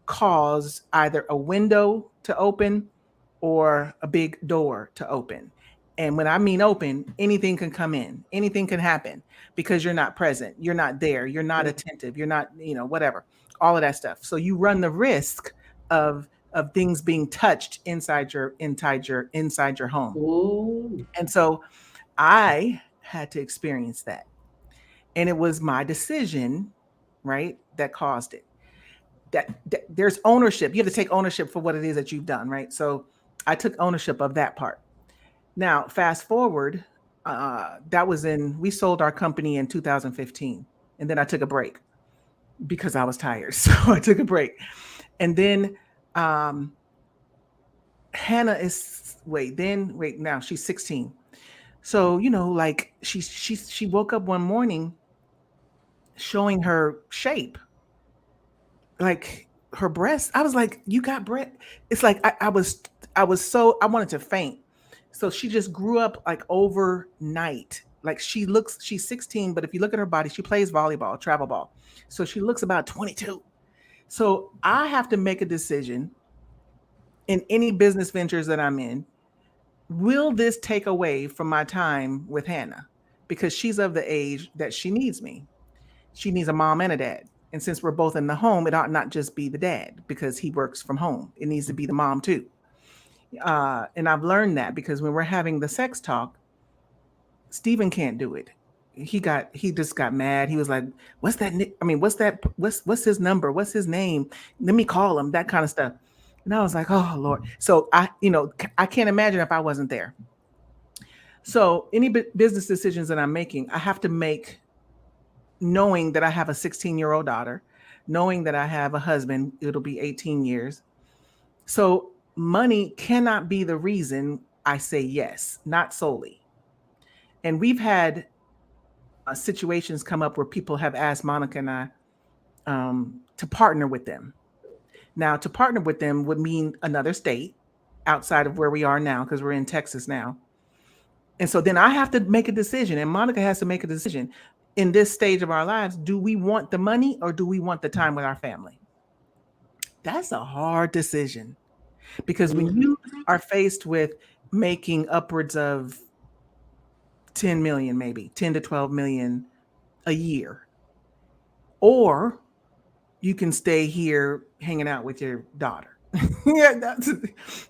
cause either a window to open or a big door to open. And when I mean open, anything can come in, anything can happen because you're not present, you're not there, you're not attentive, you're not, whatever, all of that stuff. So you run the risk of things being touched inside your home. Ooh. And so I had to experience that. And it was my decision, right, that caused it. That there's ownership. You have to take ownership for what it is that you've done, right? So I took ownership of that part. Now, fast forward, we sold our company in 2015. And then I took a break because I was tired. So I took a break. And then Hannah now she's 16. So, like she woke up one morning showing her shape, like her breasts. I was like, you got breast. It's like I wanted to faint. So she just grew up like overnight. Like she's 16, but if you look at her body, she plays volleyball, travel ball. So she looks about 22. So I have to make a decision in any business ventures that I'm in. Will this take away from my time with Hannah? Because she's of the age that she needs me. She needs a mom and a dad. And since we're both in the home, it ought not just be the dad because he works from home. It needs to be the mom too. And I've learned that because when we're having the sex talk, Stephen can't do it. He just got mad. He was like, what's that? What's his number? What's his name? Let me call him, that kind of stuff. And I was like, oh Lord. So I can't imagine if I wasn't there. So any business decisions that I'm making, I have to make knowing that I have a 16-year-old daughter, knowing that I have a husband, it'll be 18 years. So money cannot be the reason I say yes, not solely. And we've had situations come up where people have asked Monica and I to partner with them. Now, to partner with them would mean another state outside of where we are now, because we're in Texas now. And so then I have to make a decision, and Monica has to make a decision in this stage of our lives. Do we want the money or do we want the time with our family? That's a hard decision, because when you are faced with making upwards of 10 million, maybe 10 to 12 million a year, or you can stay here hanging out with your daughter. Yeah,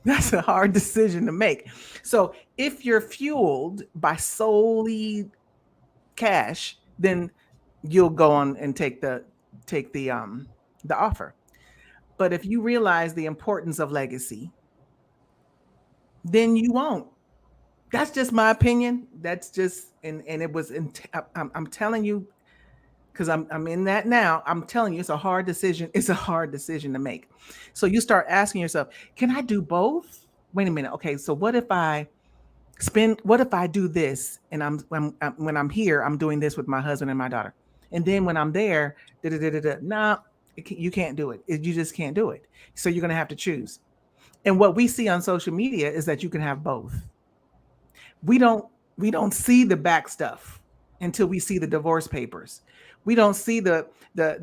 that's a hard decision to make. So if you're fueled by solely cash, then you'll go on and take the offer. But if you realize the importance of legacy, then you won't. That's just my opinion. That's just and it was. I'm telling you, because I'm in that now. I'm telling you, it's a hard decision. It's a hard decision to make. So you start asking yourself, can I do both? Wait a minute. Okay, so what if I do this and when I'm here, I'm doing this with my husband and my daughter. And then when I'm there, nah, you can't do it. You just can't do it. So you're going to have to choose. And what we see on social media is that you can have both. We don't see the back stuff until we see the divorce papers. We don't see the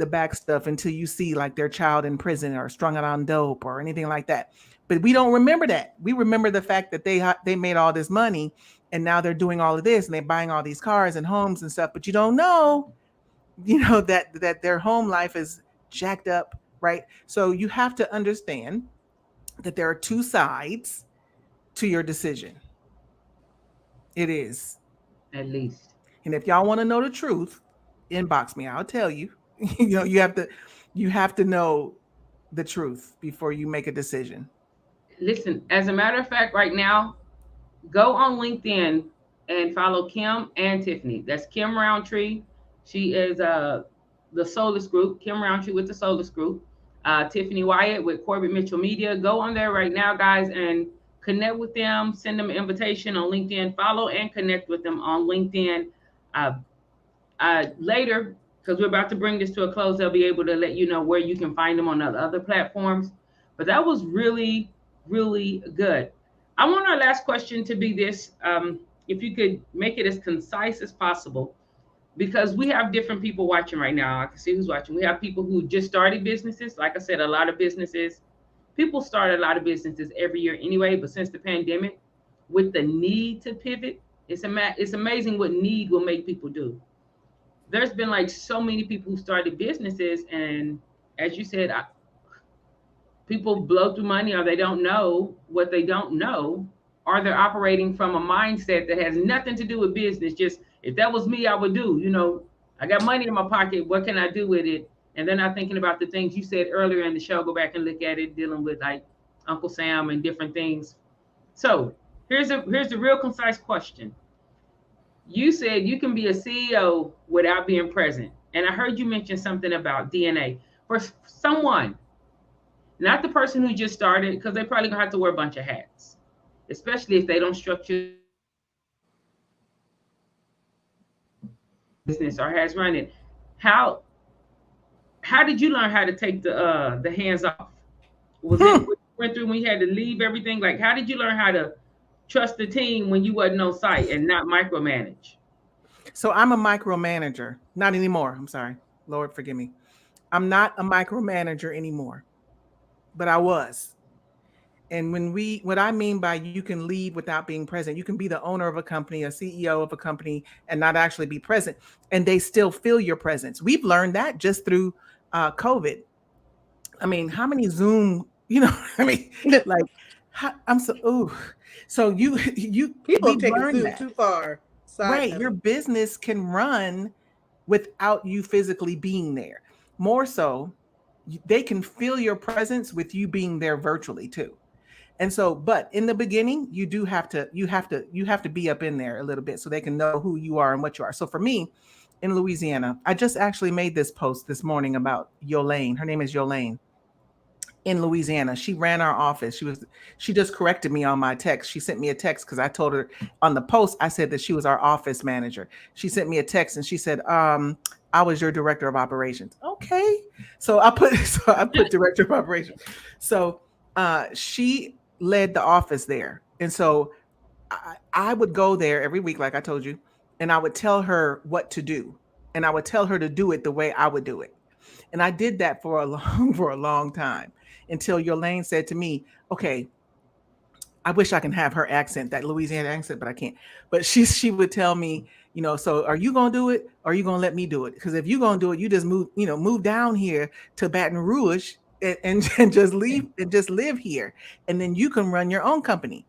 back stuff until you see like their child in prison or strung out on dope or anything like that. But we don't remember that. We remember the fact that they made all this money and now they're doing all of this and they're buying all these cars and homes and stuff. But you don't know, that their home life is jacked up, right? So you have to understand that there are two sides to your decision. It is. At least. And if y'all want to know the truth, inbox me. I'll tell you. You have to know the truth before you make a decision. Listen, as a matter of fact, right now, go on LinkedIn and follow Kim and Tiffany. That's Kim Roundtree. She is the Solus Group. Kim Roundtree with the Solus Group. Tiffany Wyatt with Corbett Mitchell Media. Go on there right now, guys, and connect with them. Send them an invitation on LinkedIn. Follow and connect with them on LinkedIn. Uh, Later, because we're about to bring this to a close, they'll be able to let you know where you can find them on other platforms. But that was really, really good. I want our last question to be this: if you could make it as concise as possible, because we have different people watching right now. I can see who's watching. We have people who just started businesses. Like I said, a lot of businesses, people start a lot of businesses every year anyway. But since the pandemic, with the need to pivot, it's amazing what need will make people do. There's been like so many people who started businesses, and as you said, people blow through money, or they don't know what they don't know, or they're operating from a mindset that has nothing to do with business. Just, if that was me, I would do, I got money in my pocket, what can I do with it? And they're not thinking about the things you said earlier in the show. Go back and look at it, dealing with like Uncle Sam and different things. So here's a real concise question. You said you can be a CEO without being present. And I heard you mention something about DNA. For someone, not the person who just started, because they probably gonna have to wear a bunch of hats, especially if they don't structure business or has run it. How how did you learn how to take the hands off? Was it what you went through when you had to leave everything? Like, how did you learn how to trust the team when you wasn't on site and not micromanage? So I'm a micromanager. Not anymore. I'm sorry. Lord, forgive me. I'm not a micromanager anymore, but I was. And what I mean by you can leave without being present, you can be the owner of a company, a CEO of a company, and not actually be present, and they still feel your presence. We've learned that just through COVID. I mean, how many Zoom, I mean, like, I'm so, ooh. So People have we've taken learned Zoom that, too far. Side right? Your note. business can run without you physically being there. More so, they can feel your presence with you being there virtually too. And so, but in the beginning, you have to be up in there a little bit so they can know who you are and what you are. So for me, in Louisiana, I just actually made this post this morning about Yolane. Her name is Yolane in Louisiana. She ran our office. She just corrected me on my text. She sent me a text because I told her on the post, I said that she was our office manager. She sent me a text and she said, I was your director of operations. Okay. So I put director of operations. So she led the office there. And so I would go there every week, like I told you, and I would tell her what to do. And I would tell her to do it the way I would do it. And I did that for a long, for a long time until Yolane said to me, okay, I wish I can have her accent, that Louisiana accent, but I can't. But she would tell me, so are you gonna do it or are you gonna let me do it? Because if you're gonna do it, you just move down here to Baton Rouge and just leave and just live here. And then you can run your own company.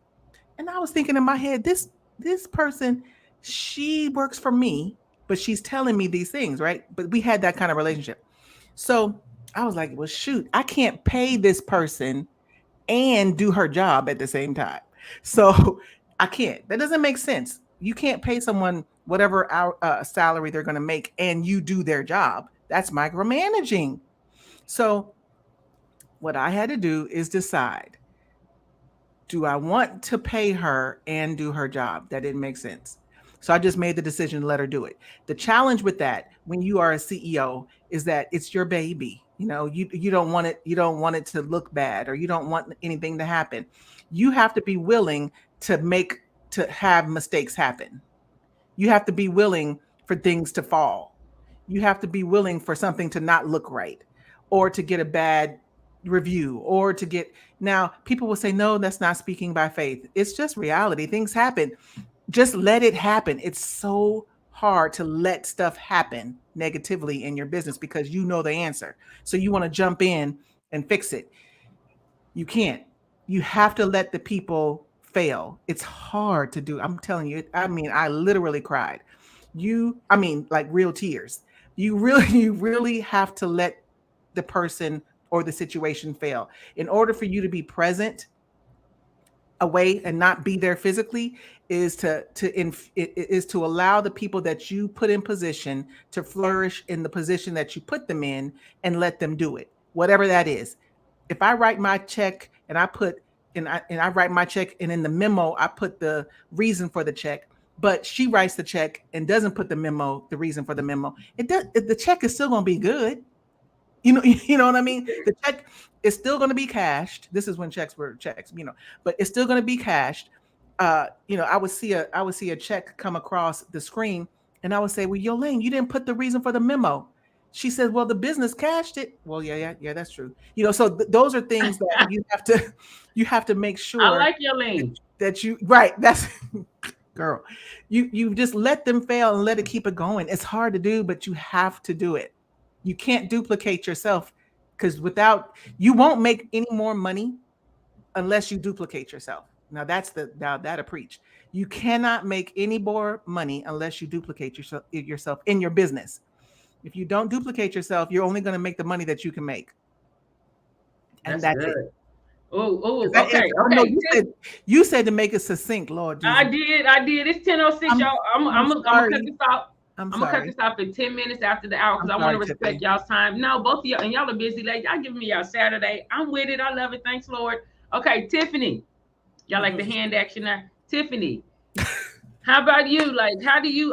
And I was thinking in my head, this person, she works for me, but she's telling me these things, right? But we had that kind of relationship. So I was like, well, shoot, I can't pay this person and do her job at the same time. So I can't. That doesn't make sense. You can't pay someone whatever our salary they're going to make and you do their job. That's micromanaging. So what I had to do is decide, do I want to pay her and do her job? That didn't make sense. So I just made the decision to let her do it. The challenge with that when you are a CEO is that it's your baby. You don't want it to look bad, or you don't want anything to happen. You have to be willing to have mistakes happen. You have to be willing for things to fall. You have to be willing for something to not look right, or to get a bad review, or to get. Now people will say, no, that's not speaking by faith. It's just reality. Things happen. Just let it happen. It's so hard to let stuff happen negatively in your business because you know the answer. So you want to jump in and fix it. You can't. You have to let the people fail. It's hard to do. I'm telling you. I mean, I literally cried. I mean, like real tears. You really have to let the person or the situation fail in order for you to be present. away and not be there physically is to allow the people that you put in position to flourish in the position that you put them in, and let them do it, whatever that is. If I write my check and I write my check, and in the memo I put the reason for the check, but she writes the check and doesn't put the reason for the memo, the check is still going to be good. You know what I mean? The check is still going to be cashed. This is when checks were checks, but it's still going to be cashed. I would see a check come across the screen, and I would say, "Well, Yolene, you didn't put the reason for the memo." She said, "Well, the business cashed it." Well, yeah, that's true. So those are things that you have to make I sure like Yolene. that you right. That's girl. You just let them fail and let it keep it going. It's hard to do, but you have to do it. You can't duplicate yourself, because you won't make any more money unless you duplicate yourself. Now that'll preach. You cannot make any more money unless you duplicate yourself in your business. If you don't duplicate yourself, you're only going to make the money that you can make. And that's good. it. Oh, okay. No, you said to make it succinct, Lord Jesus. I did. It's 10:06, y'all. I'm gonna cut this off. I'm gonna cut this off in 10 minutes after the hour, because I want to respect y'all's time. No, both of y'all, and y'all are busy ladies. Y'all giving me y'all Saturday. I'm with it. I love it. Thanks, Lord. Okay, Tiffany. Y'all like the hand action there? Tiffany. How about you? Like, how do you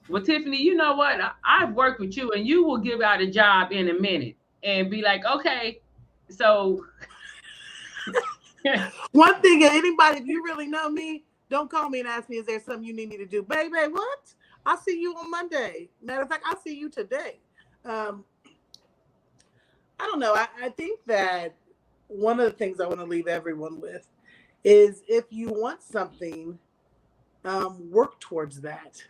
well, Tiffany, you know what? I've worked with you, and you will give out a job in a minute and be like, okay, so one thing, anybody, if you really know me, don't call me and ask me, is there something you need me to do? Baby, what? I'll see you on Monday. Matter of fact, I'll see you today. I don't know. I think that one of the things I want to leave everyone with is, if you want something, work towards that.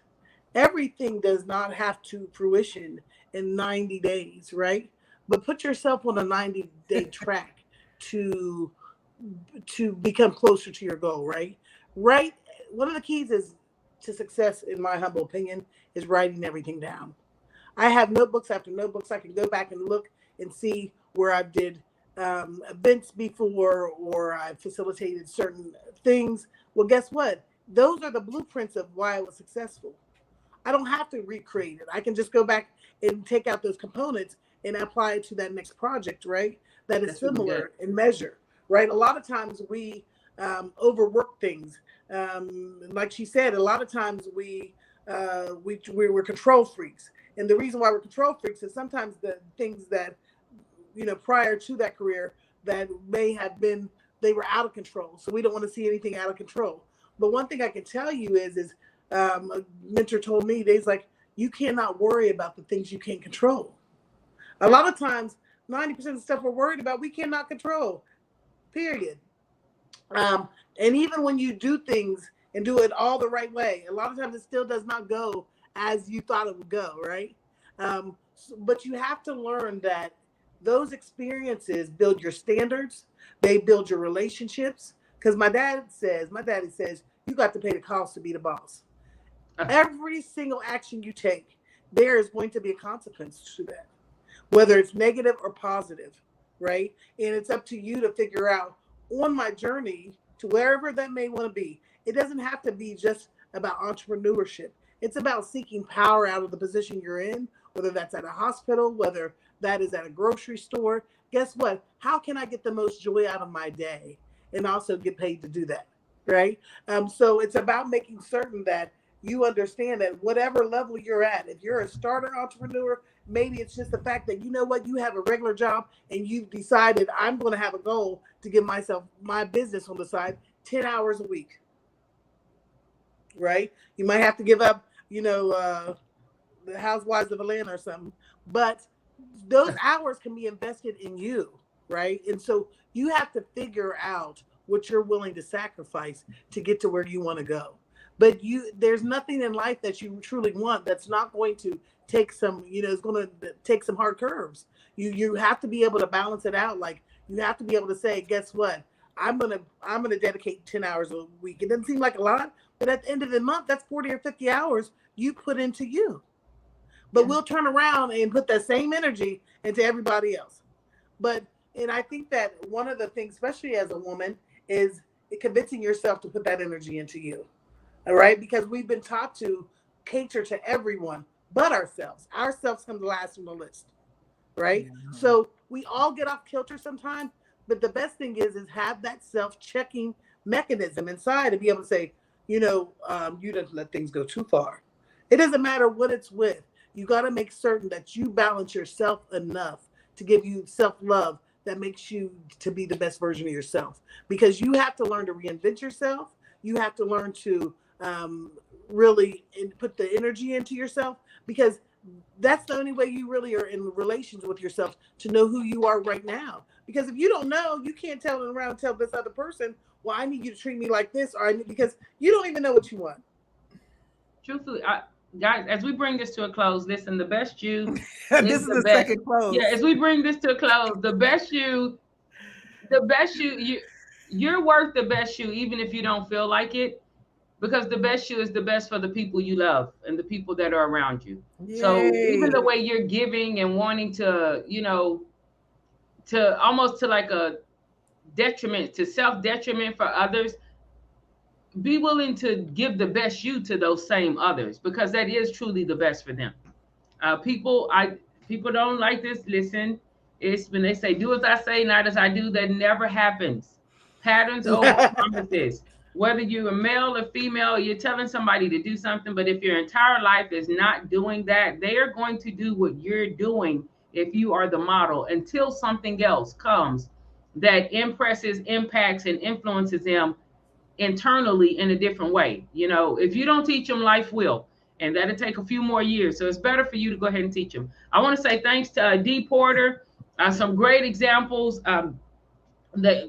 Everything does not have to fruition in 90 days, right? But put yourself on a 90-day track to become closer to your goal, right? Right. One of the keys to success, in my humble opinion, is writing everything down. I have notebooks after notebooks. I can go back and look and see where I did events before, or I facilitated certain things. Well, guess what? Those are the blueprints of why I was successful. I don't have to recreate it. I can just go back and take out those components and apply it to that next project, right? That is similar in measure, right? A lot of times we overwork things. Like she said, a lot of times we're control freaks. And the reason why we're control freaks is sometimes the things that, prior to that career that may have been, they were out of control. So we don't want to see anything out of control. But one thing I can tell you is a mentor told me, he's like, you cannot worry about the things you can't control. A lot of times, 90% of the stuff we're worried about, we cannot control, period. And even when you do things and do it all the right way, a lot of times it still does not go as you thought it would go, right? But you have to learn that those experiences build your standards. They build your relationships. Because my daddy says, you got to pay the cost to be the boss. Every single action you take, there is going to be a consequence to that, whether it's negative or positive, right? And it's up to you to figure out, on my journey to wherever that may want to be. It doesn't have to be just about entrepreneurship. It's about seeking power out of the position you're in, whether that's at a hospital, whether that is at a grocery store. Guess what? How can I get the most joy out of my day and also get paid to do that, right? So it's about making certain that you understand that whatever level you're at, if you're a starter entrepreneur, maybe it's just the fact that, you know what, you have a regular job and you've decided, I'm going to have a goal to give myself my business on the side 10 hours a week, right? You might have to give up, the Housewives of Atlanta or something, but those hours can be invested in you, right? And so you have to figure out what you're willing to sacrifice to get to where you want to go. But there's nothing in life that you truly want that's not going to take some, it's going to take some hard curves. You have to be able to balance it out. Like, you have to be able to say, guess what? I'm gonna dedicate 10 hours a week. It doesn't seem like a lot, but at the end of the month, that's 40 or 50 hours you put into you. But we'll turn around and put that same energy into everybody else. And I think that one of the things, especially as a woman, is convincing yourself to put that energy into you. All right. Because we've been taught to cater to everyone but ourselves. Ourselves come last on the list. Right. Yeah. So we all get off kilter sometimes. But the best thing is have that self-checking mechanism inside to be able to say, you don't let things go too far. It doesn't matter what it's with. You got to make certain that you balance yourself enough to give you self-love that makes you to be the best version of yourself. Because you have to learn to reinvent yourself. You have to learn to really put the energy into yourself, because that's the only way you really are in relations with yourself, to know who you are right now. Because if you don't know, you can't tell this other person, well, I need you to treat me like this, because you don't even know what you want. Truthfully, guys, as we bring this to a close, listen, the best you This is is the the best. second close. Yeah, as we bring this to a close, you're worth the best you, even if you don't feel like it, because the best you is the best for the people you love and the people that are around you. So even Yay. the way you're giving and wanting to, to almost to like a detriment, to self detriment for others, be willing to give the best you to those same others, because that is truly the best for them. People don't like this. Listen, it's when they say do as I say, not as I do, that never happens. Patterns over promises. Whether you're a male or female, you're telling somebody to do something, but if your entire life is not doing that, they are going to do what you're doing if you are the model, until something else comes that impresses, impacts, and influences them internally in a different way. If you don't teach them, life will, and that'll take a few more years. So it's better for you to go ahead and teach them. I want to say thanks to D Porter, some great examples. There's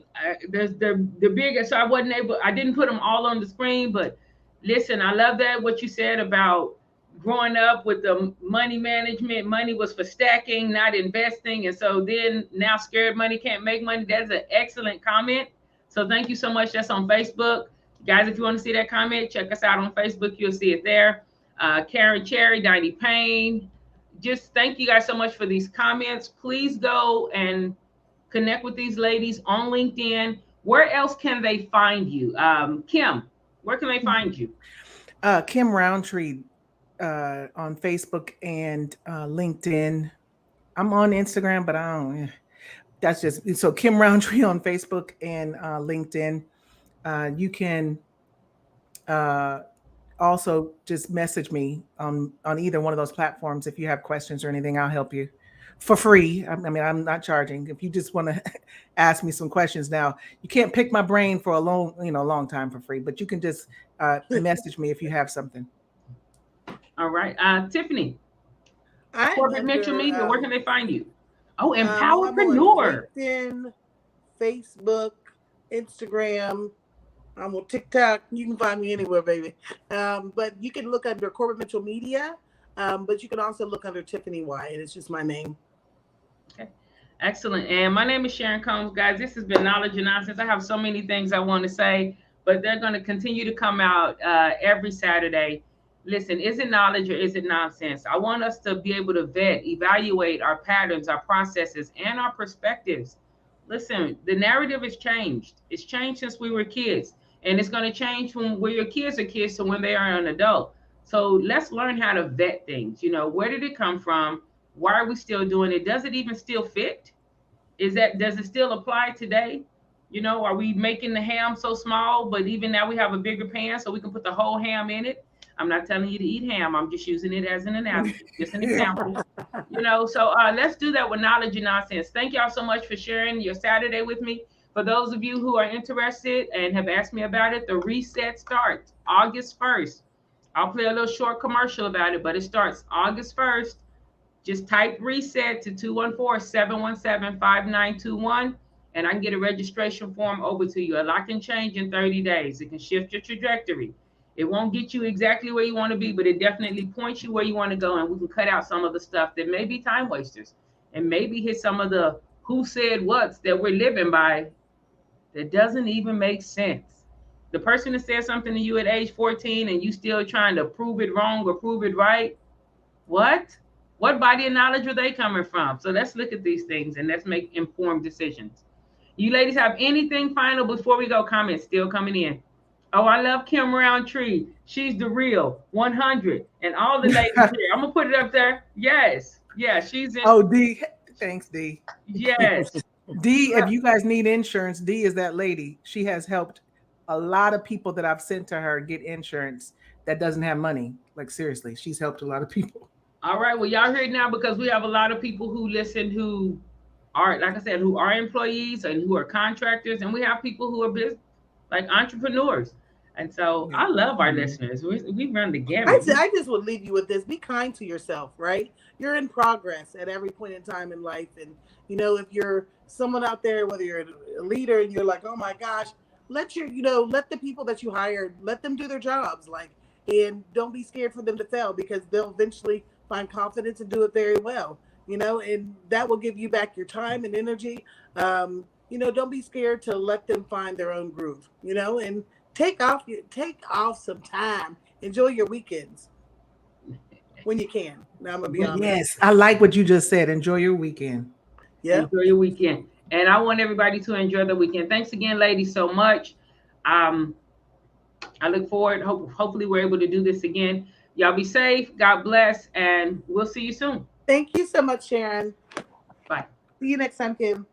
the biggest. So I didn't put them all on the screen, but listen, I love that what you said about growing up with the money management. Money was for stacking, not investing, and so then now scared money can't make money. That's an excellent comment. So thank you so much. That's on Facebook, guys. If you want to see that comment, check us out on Facebook. You'll see it there. Karen Cherry, Diney Payne. Just thank you guys so much for these comments. Please go and connect with these ladies on LinkedIn. Where else can they find you? Kim, where can they find you? Kim Roundtree on Facebook and LinkedIn. I'm on Instagram, but I don't. That's just so Kim Roundtree on Facebook and LinkedIn. You can also just message me on either one of those platforms if you have questions or anything. I'll help you for free. I mean, I'm not charging. If you just want to ask me some questions, now you can't pick my brain for a long time for free, but you can just message me if you have something. All right, Tiffany, I'm Corbett Mitchell under, Media. Where can they find you? Oh, I'm on Empowerpreneur. LinkedIn, Facebook, Instagram. I'm on TikTok. You can find me anywhere, baby. But you can look under Corbett Mitchell Media. But you can also look under Tiffany Wyatt. It's just my name. Okay, excellent. And my name is Sharon Combs, guys. This has been Knowledge and Nonsense. I have so many things I want to say, but they're going to continue to come out every Saturday. Listen, is it knowledge or is it nonsense? I want us to be able to evaluate our patterns, our processes, and our perspectives. Listen, the narrative has changed. It's changed since we were kids, and it's going to change from where your kids are kids to when they are an adult. So let's learn how to vet things. Where did it come from? Why are we still doing it? Does it even still fit? Does it still apply today? Are we making the ham so small, but even now we have a bigger pan so we can put the whole ham in it? I'm not telling you to eat ham. I'm just using it as an analogy, just an example. So let's do that with knowledge and nonsense. Thank y'all so much for sharing your Saturday with me. For those of you who are interested and have asked me about it, the reset starts August 1st. I'll play a little short commercial about it, but it starts August 1st. Just type reset to 214-717-5921, and I can get a registration form over to you. A lot can change in 30 days. It can shift your trajectory. It won't get you exactly where you want to be, but it definitely points you where you want to go, and we can cut out some of the stuff that may be time wasters and maybe hit some of the who said what's that we're living by that doesn't even make sense. The person that said something to you at age 14 and you still trying to prove it wrong or prove it right, what body of knowledge are they coming from? So let's look at these things and let's make informed decisions. You ladies have anything final before we go? Comments still coming in. Oh, I love Kim Roundtree. She's the real 100. And all the ladies here. I'm gonna put it up there. Yes. Yeah, she's in. Oh, D. Thanks, D. Yes. D, if you guys need insurance, D is that lady. She has helped a lot of people that I've sent to her get insurance that doesn't have money. Like seriously, she's helped a lot of people. All right. Well, y'all heard it now because we have a lot of people who listen who are, like I said, who are employees and who are contractors, and we have people who are business, like entrepreneurs. And so I love our listeners. We run the gamut. I just would leave you with this: be kind to yourself. Right? You're in progress at every point in time in life, and if you're someone out there, whether you're a leader and you're like, oh my gosh, let the people that you hired, let them do their jobs, and don't be scared for them to fail, because they'll eventually find confidence and do it very well. And that will give you back your time and energy. Don't be scared to let them find their own groove. And take off some time. Enjoy your weekends when you can. Now I'm gonna be honest. Yes, I like what you just said. Enjoy your weekend. Yeah. Enjoy your weekend. And I want everybody to enjoy the weekend. Thanks again, ladies, so much. I look forward. Hopefully we're able to do this again. Y'all be safe. God bless. And we'll see you soon. Thank you so much, Sharon. Bye. See you next time, Kim.